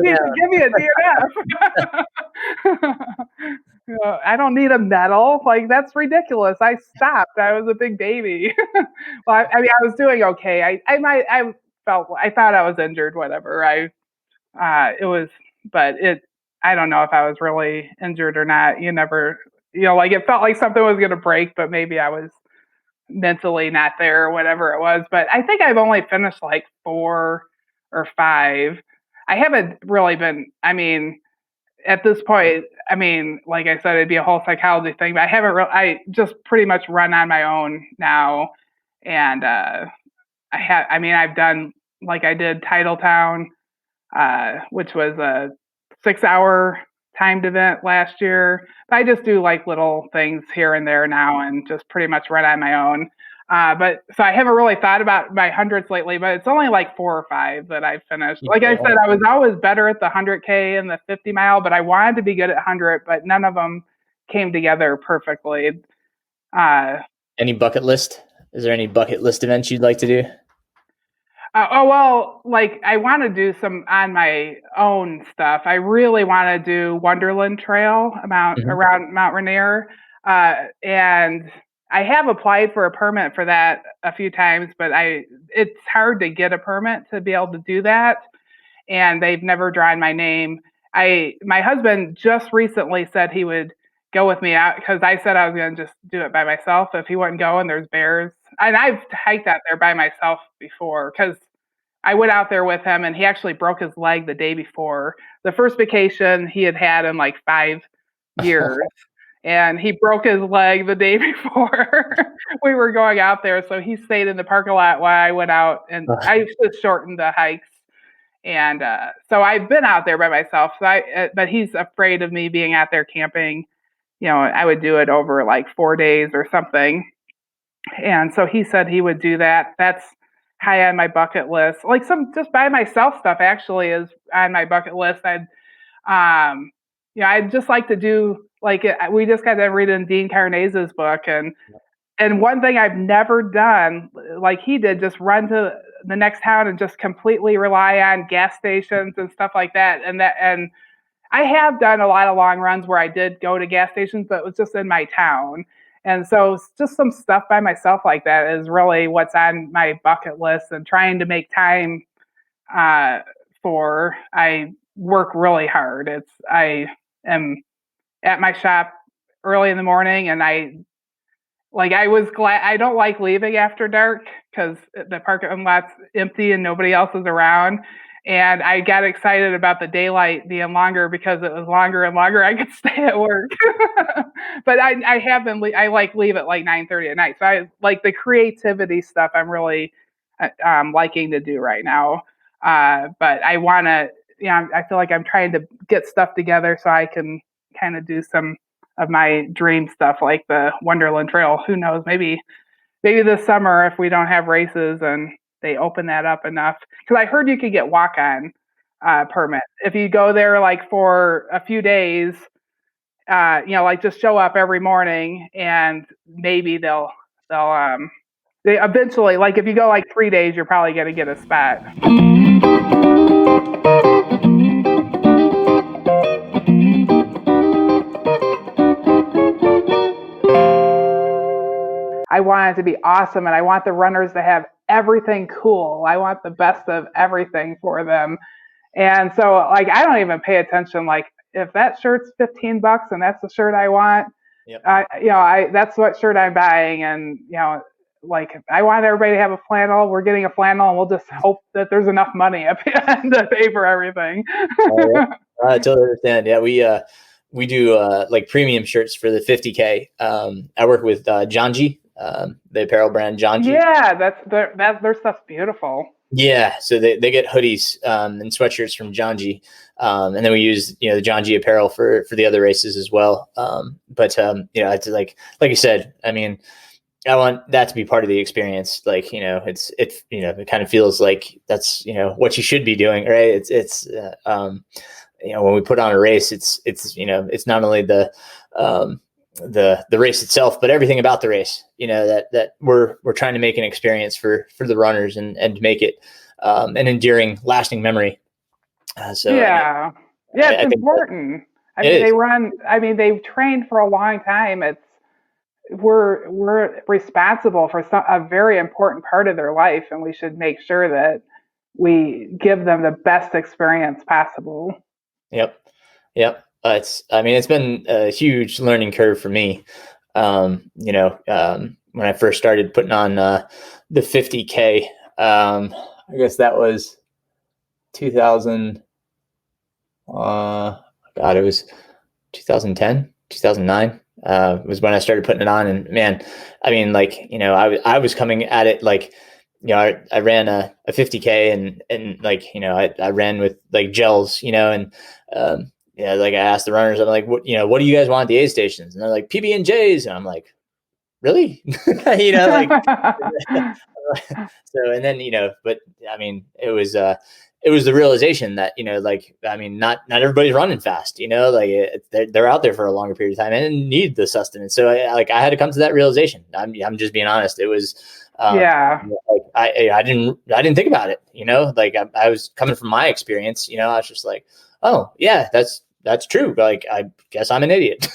need to give me a DNF. I don't need a medal. Like, that's ridiculous. I stopped. I was a big baby. Well, I was doing okay. I thought I was injured, whatever. I don't know if I was really injured or not. You never. It felt like something was going to break, but maybe I was mentally not there or whatever it was. But I think I've only finished like 4 or 5. I haven't really been, at this point, like I said, it'd be a whole psychology thing, but I just pretty much run on my own now. And I've done, like I did Titletown, which was a 6-hour timed event last year. But I just do like little things here and there now, and just pretty much run on my own. So I haven't really thought about my hundreds lately, but it's only like 4 or 5 that I've finished. Like I said, I was always better at the 100K and the 50-mile, but I wanted to be good at 100, but none of them came together perfectly. Any bucket list? Is there any bucket list events you'd like to do? I want to do some on my own stuff. I really want to do Wonderland Trail around Mount Rainier. And I have applied for a permit for that a few times, but it's hard to get a permit to be able to do that. And they've never drawn my name. My husband just recently said he would go with me out, because I said I was going to just do it by myself if he wouldn't go and there's bears. And I've hiked out there by myself before, because I went out there with him, and he actually broke his leg the day before. The first vacation he had in like 5 years. And he broke his leg the day before we were going out there. So he stayed in the parking lot while I went out, and I just shortened the hikes. And so I've been out there by myself. But he's afraid of me being out there camping. I would do it over like 4 days or something. And so he said he would do that. That's high on my bucket list. Like some just by myself stuff actually is on my bucket list. I'd just like to do, like, we just got to read in Dean Carnese's book, and one thing I've never done, like he did, just run to the next town and just completely rely on gas stations and stuff like that. And I have done a lot of long runs where I did go to gas stations, but it was just in my town. And so just some stuff by myself like that is really what's on my bucket list, and trying to make time for. I work really hard. I am at my shop early in the morning, and like I was glad. I don't like leaving after dark because the parking lot's empty and nobody else is around. And I got excited about the daylight being longer because it was longer and longer. I could stay at work. But I have been. I like leave at like 9:30 at night. So I like the creativity stuff. I'm really liking to do right now. But I want to. Yeah, I feel like I'm trying to get stuff together so I can kind of do some of my dream stuff like the Wonderland Trail. Who knows? Maybe this summer if we don't have races and they open that up enough. Because I heard you could get walk-on permit if you go there like for a few days. Like just show up every morning and maybe they'll they eventually, like if you go like 3 days, you're probably going to get a spot. I want it to be awesome, and I want the runners to have everything cool. I want the best of everything for them. And so, like, I don't even pay attention. Like, if that shirt's $15 and that's the shirt I want, Yep. That's what shirt I'm buying. And, like, I want everybody to have a flannel. We're getting a flannel, and we'll just hope that there's enough money at the end to pay for everything. I totally understand. Yeah, we do like premium shirts for the 50K. I work with Janji, the apparel brand Janji. Yeah, their stuff's beautiful. Yeah, so they get hoodies and sweatshirts from Janji, and then we use the Janji apparel for the other races as well. It's like you said. I mean, I want that to be part of the experience. Like it kind of feels like that's what you should be doing, right? It's when we put on a race, it's not only the race itself, but everything about the race, that we're trying to make an experience for the runners and to make it an enduring, lasting memory. It's important. They've trained for a long time. We're responsible for a very important part of their life, and we should make sure that we give them the best experience possible. Yep. It's been a huge learning curve for me. When I first started putting on the 50K, I guess that was 2000. It was 2010, 2009. Was when I started putting it on, and man, I mean, I was coming at it like, I ran a 50K and like, I ran with like gels, and like I asked the runners, I'm like, what do you guys want at the aid stations? And they're like PB&Js, and I'm like, really? So, and then, but I mean, it was the realization that, not everybody's running fast, they're out there for a longer period of time and need the sustenance. So I had to come to that realization. I'm just being honest. It was, I didn't think about it, I was coming from my experience, I was just like, oh yeah, that's true. Like, I guess I'm an idiot,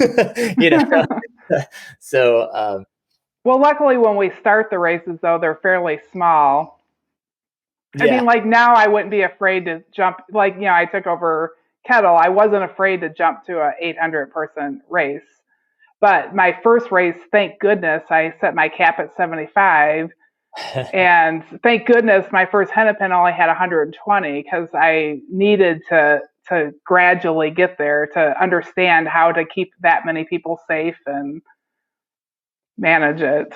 So, well, luckily when we start the races though, they're fairly small. Yeah. I mean, like now I wouldn't be afraid to jump. Like, I took over Kettle. I wasn't afraid to jump to a 800 person race. But my first race, thank goodness, I set my cap at 75. And thank goodness my first Hennepin only had 120 because I needed to gradually get there to understand how to keep that many people safe and manage it.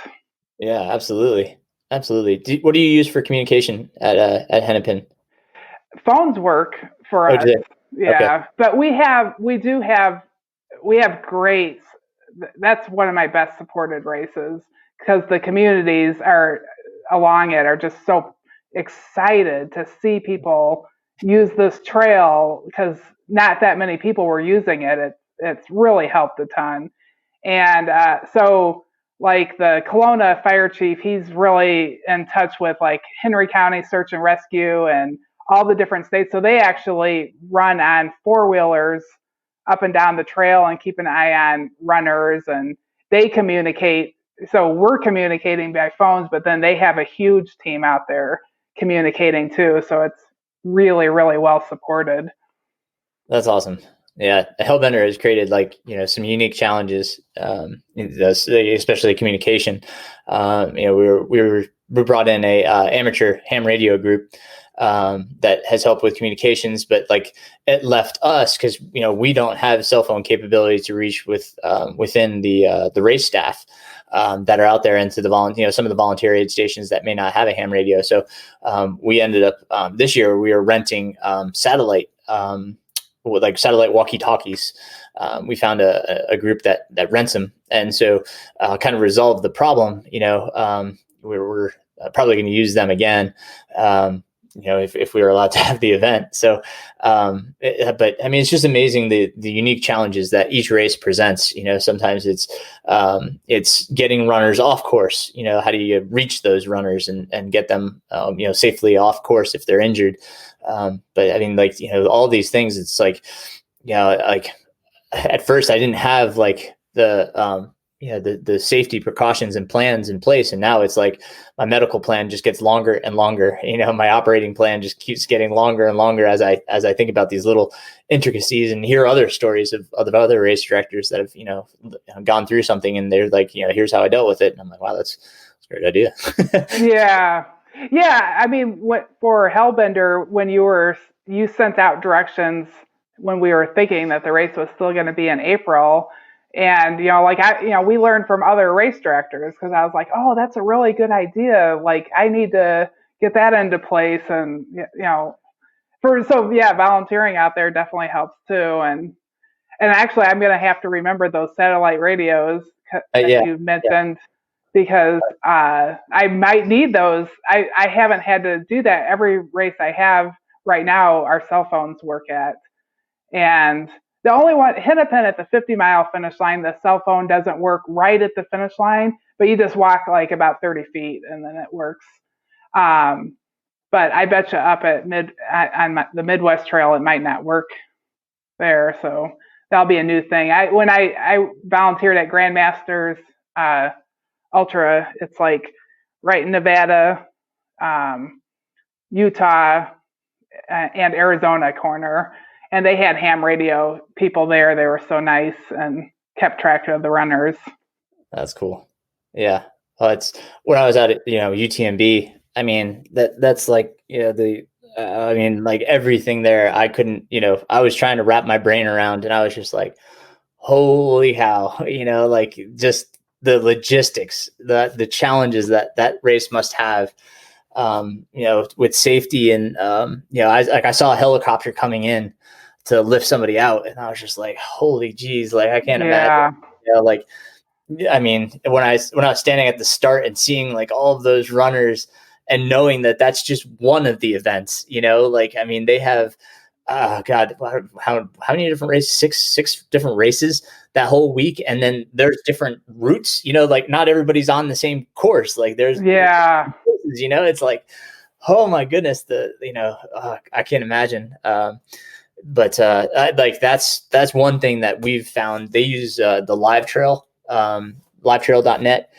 Yeah, absolutely. What do you use for communication at Hennepin? Phones work for us. Yeah, okay. But we have great. That's one of my best supported races because the communities along it are just so excited to see people use this trail because not that many people were using it. It's really helped a ton. And so like the Kelowna fire chief, he's really in touch with like Henry County Search and Rescue and all the different states. So they actually run on 4-wheelers up and down the trail and keep an eye on runners, and they communicate. So we're communicating by phones, but then they have a huge team out there communicating too. So it's really, really well supported. That's awesome. Yeah, Hellbender has created some unique challenges, especially communication. We brought in a amateur ham radio group that has helped with communications, but it left us because we don't have cell phone capability to reach within the race staff that are out there, and to the some of the volunteer aid stations that may not have a ham radio. So we ended up this year we were renting satellite. Satellite walkie-talkies. We found a group that rents them, and so kind of resolved the problem. We're probably going to use them again. If we were allowed to have the event. So, but I mean, it's just amazing the unique challenges that each race presents. Sometimes it's getting runners off course. How do you reach those runners and get them, safely off course if they're injured? But I mean, all these things, it's at first I didn't have the safety precautions and plans in place. And now it's my medical plan just gets longer and longer. My operating plan just keeps getting longer and longer as I think about these little intricacies and hear other stories of other race directors that have, gone through something, and they're here's how I dealt with it. And I'm like, wow, that's a great idea. Yeah. Yeah. I mean, for Hellbender, when you sent out directions when we were thinking that the race was still going to be in April. And, we learned from other race directors, because I was like, oh, that's a really good idea. I need to get that into place. And, volunteering out there definitely helps too. And actually, I'm going to have to remember those satellite radios that you mentioned, because I might need those. I haven't had to do that. Every race I have right now, our cell phones work at. And the only one, Hennepin at the 50-mile finish line, the cell phone doesn't work right at the finish line, but you just walk about 30 feet and then it works. But I bet you up at the Midwest Trail, it might not work there. So that'll be a new thing. When I volunteered at Grandmasters Ultra, it's right in Nevada, Utah, and Arizona corner. And they had ham radio people there. They were so nice and kept track of the runners. That's cool. Yeah. Well, it's when I was at UTMB. I mean, that's everything there. I couldn't, I was trying to wrap my brain around, and I was just like, holy cow, just the logistics, the challenges that race must have, with safety. And, I saw a helicopter coming in to lift somebody out, and I was just like, holy geez, I can't imagine. I mean, when I was standing at the start and seeing all of those runners and knowing that that's just one of the events, I mean, they have, God, how many different races? Six different races that whole week. And then there's different routes, not everybody's on the same course. There's courses, it's oh my goodness, I can't imagine. But that's one thing that we've found. They use the Live Trail, livetrail.net,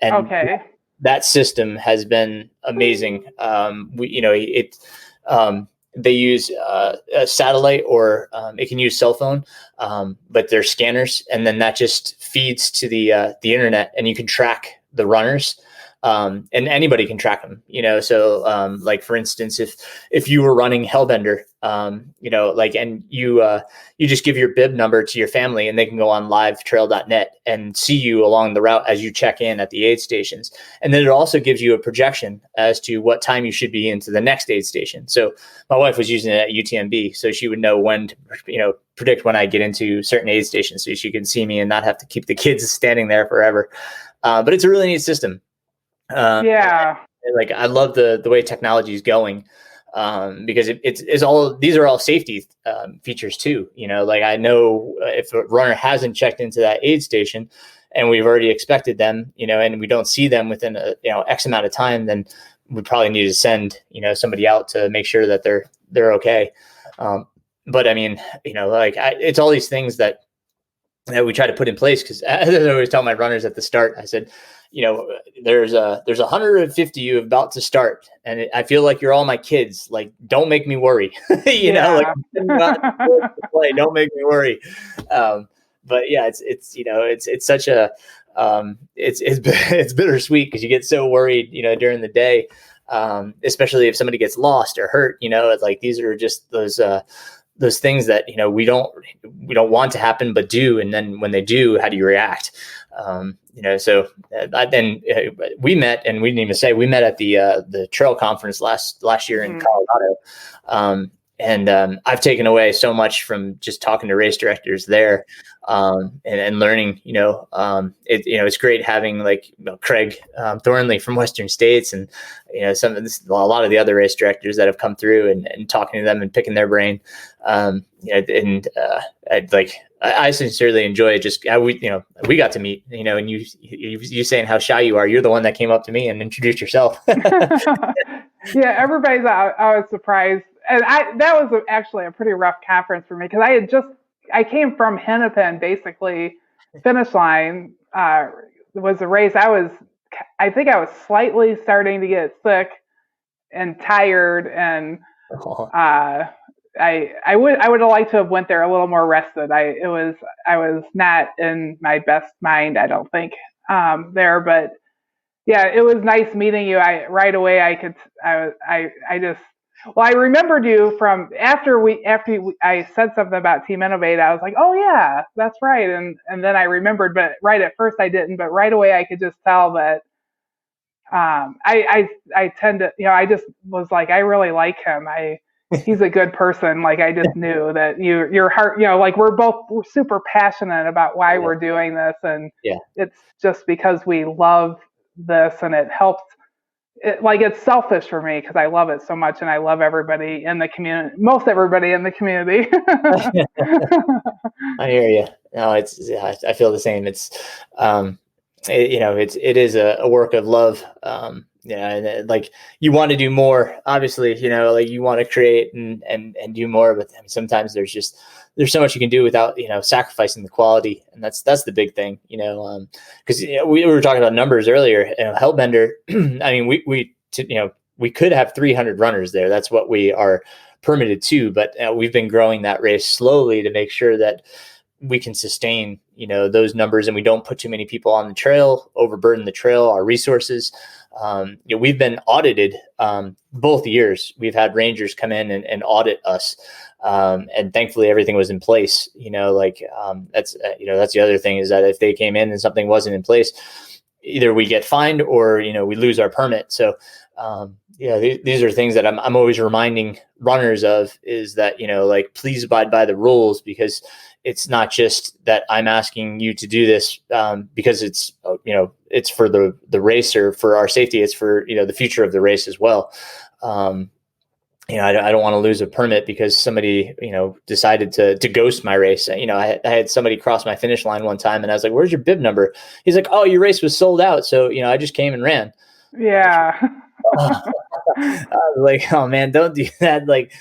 and that system has been amazing. They use a satellite, or it can use cell phone, but they're scanners, and then that just feeds to the internet, and you can track the runners. And anybody can track them, so, for instance, if you were running Hellbender, and you just give your bib number to your family, and they can go on livetrail.net and see you along the route as you check in at the aid stations. And then it also gives you a projection as to what time you should be into the next aid station. So my wife was using it at UTMB, so she would know when to, predict when I get into certain aid stations, so she can see me and not have to keep the kids standing there forever. But it's a really neat system. I love the way technology is going, because it's all, these are all safety features too. I know if a runner hasn't checked into that aid station and we've already expected them, and we don't see them within X amount of time, then we probably need to send somebody out to make sure that they're okay. But I mean, it's all these things that we try to put in place, because I always tell my runners at the start, I said, there's 150 you about to start, and I feel like you're all my kids. Like, don't make me worry. Play, don't make me worry. But yeah, it's such a it's bittersweet because you get so worried, during the day, especially if somebody gets lost or hurt. It's like these are just those things that we don't want to happen but do, and then when they do, how do you react? So then we met, and we didn't even say we met at the trail conference last year in Colorado. I've taken away so much from just talking to race directors there, and learning. It's great having like Craig Thornley from Western States, and a lot of the other race directors that have come through, and talking to them and picking their brain. I sincerely enjoy it. Just we got to meet. And you saying how shy you are. You're the one that came up to me and introduced yourself. Yeah, everybody's always surprised. And that was actually a pretty rough conference for me because I came from Hennepin, basically finish line was a race. I think I was slightly starting to get sick and tired, and I would have liked to have went there a little more rested. I was not in my best mind, I don't think, there, but yeah, it was nice meeting you. Right away I remembered you from after I said something about Team Innovate. I was like, oh yeah, that's right. And then I remembered, but right at first I didn't, but right away I could just tell that, I tend to, I just was like, I really like him. He's a good person. Like I just knew that your heart, like we're super passionate about why we're doing this. And it's just because we love this, and it helps. It's selfish for me because I love it so much, and I love everybody in the community, most everybody in the community. I hear you. No, I feel the same. It's, it is a work of love. And like you want to do more, obviously, like you want to create and do more, but sometimes there's so much you can do without, sacrificing the quality. And that's the big thing, because we were talking about numbers earlier. Hellbender, I mean, we could have 300 runners there. That's what we are permitted to, but we've been growing that race slowly to make sure that we can sustain, those numbers, and we don't put too many people on the trail, overburden the trail, our resources. We've been audited both years. We've had rangers come in and audit us. And thankfully everything was in place, that's the other thing, is that if they came in and something wasn't in place, either we get fined or, we lose our permit. So, these are things that I'm always reminding runners of, is that, please abide by the rules, because it's not just that I'm asking you to do this, because it's for the race or for our safety. It's for, the future of the race as well. I don't want to lose a permit because somebody, decided to ghost my race. I had somebody cross my finish line one time, and I was like, "Where's your bib number?" He's like, "Oh, your race was sold out. So, I just came and ran." Yeah. I was like, "Oh man, don't do that." Like,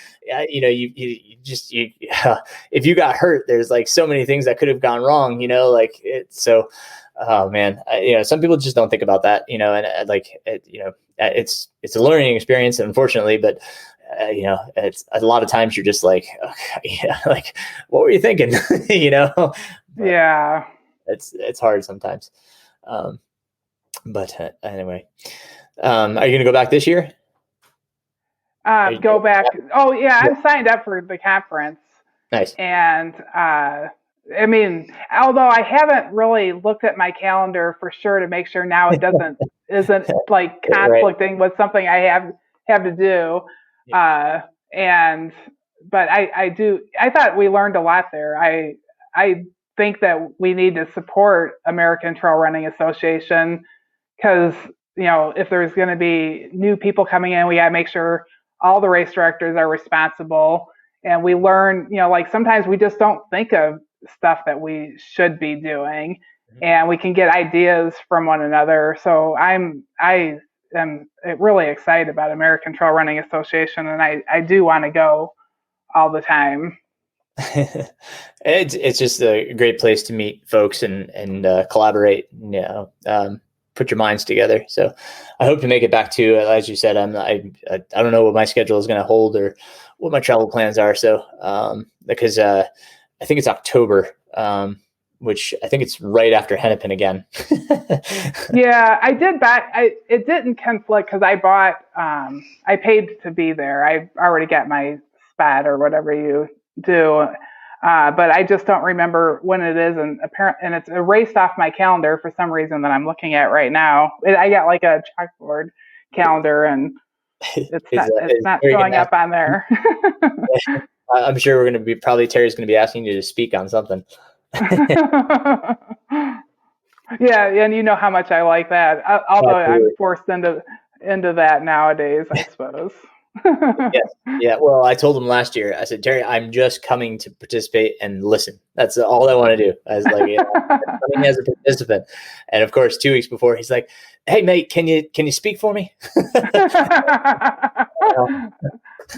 if you got hurt, there's like so many things that could have gone wrong, oh man, some people just don't think about that, it's a learning experience, unfortunately, but it's a lot of times you're just like, okay, like, what were you thinking? But yeah, it's hard sometimes. But anyway, are you going to go back this year? Go back. Oh yeah, I'm signed up for the conference. Nice. And I mean, although I haven't really looked at my calendar for sure to make sure now it isn't like conflicting with something I have to do. But I thought we learned a lot there. I think that we need to support American Trail Running Association, because, if there's going to be new people coming in, we got to make sure all the race directors are responsible, and we learn, like sometimes we just don't think of stuff that we should be doing, and we can get ideas from one another. So I am really excited about American Trail Running Association, and I do want to go all the time. It's just a great place to meet folks and collaborate. put your minds together. So I hope to make it back to, as you said, I don't know what my schedule is going to hold or what my travel plans are. So, because, I think it's October, which I think it's right after Hennepin again. Yeah, I did it didn't conflict because I paid to be there. I already got my spot or whatever you do. But I just don't remember when it is, and it's erased off my calendar for some reason that I'm looking at right now. I got like a chalkboard calendar, and it's not showing up on there. I'm sure we're going to Terry's going to be asking you to speak on something. Yeah, and you know how much I like that. Although I'm forced into that nowadays, I suppose. Yeah. Well, I told him last year, I said, Terry, I'm just coming to participate and listen. That's all I want to do. I was like, I'm coming as a participant. And of course, 2 weeks before, he's like, hey, mate, can you speak for me?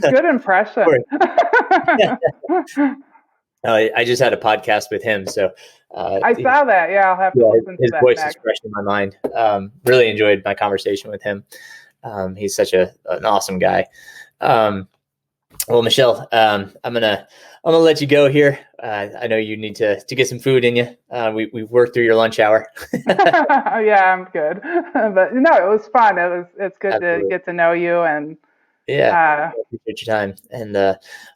Good impression. I just had a podcast with him, so I saw that. Yeah, I'll have to listen to that. His voice is fresh in my mind. Really enjoyed my conversation with him. He's such an awesome guy. Well, Michele, I'm gonna let you go here. I know you need to get some food in you. We've worked through your lunch hour. Yeah, I'm good. But no, it was fun. It's good to get to know you, and I appreciate your time. And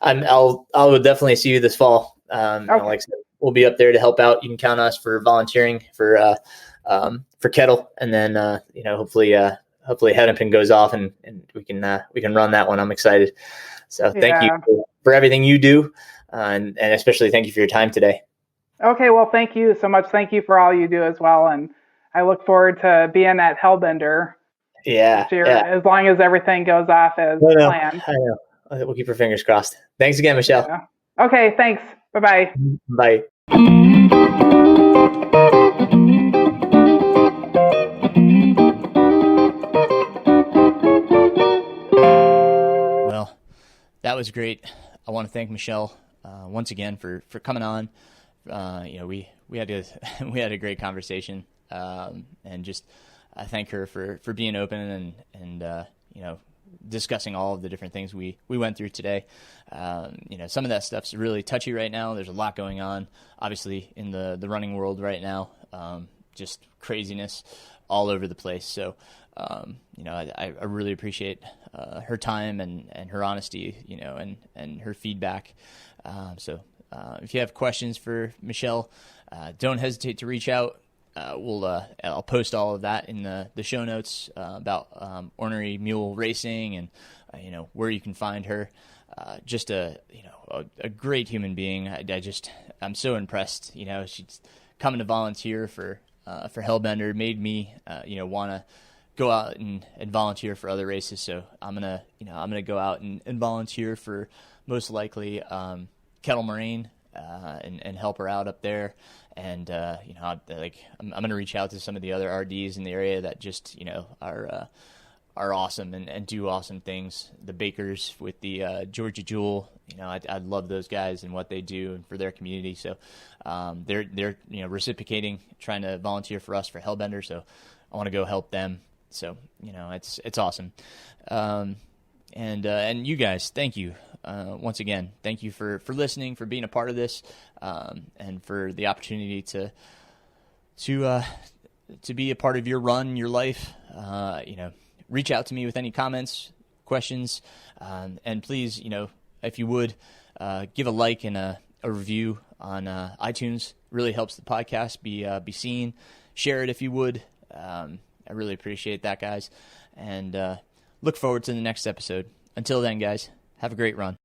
I'll definitely see you this fall. Okay. Like I said, we'll be up there to help out. You can count us for volunteering for Kettle, and then hopefully Hennepin goes off and we can run that one. I'm excited. So thank you for everything you do, and especially thank you for your time today. Okay, well, thank you so much. Thank you for all you do as well, and I look forward to being at Hellbender. This year, as long as everything goes off as planned. I know. We'll keep our fingers crossed. Thanks again, Michele. Yeah. Okay, thanks. Bye-bye. Bye. Well, that was great. I want to thank Michele once again for coming on. We had a great conversation, and just I thank her for being open and discussing all of the different things we went through today. Some of that stuff's really touchy right now. There's a lot going on, obviously, in the running world right now. Just craziness all over the place. So, I really appreciate her time and her honesty, and her feedback. So if you have questions for Michele, don't hesitate to reach out. I'll post all of that in the show notes about Ornery Mule Racing and where you can find her. Just a great human being. I'm so impressed. She's coming to volunteer for Hellbender, made me want to go out and volunteer for other races. So I'm gonna go out and volunteer for most likely Kettle Moraine and help her out up there. And I'm going to reach out to some of the other RDs in the area that just are awesome and do awesome things. The Bakers with the Georgia Jewel, I love those guys and what they do and for their community. So they're reciprocating, trying to volunteer for us for Hellbender. So I want to go help them. So it's awesome. And you guys, thank you. Once again, thank you for listening, for being a part of this, and for the opportunity to be a part of your run, your life. Reach out to me with any comments, questions, and please, if you would, give a like and a review on iTunes. Really helps the podcast be seen. Share it if you would. I really appreciate that, guys, and look forward to the next episode. Until then, guys, have a great run.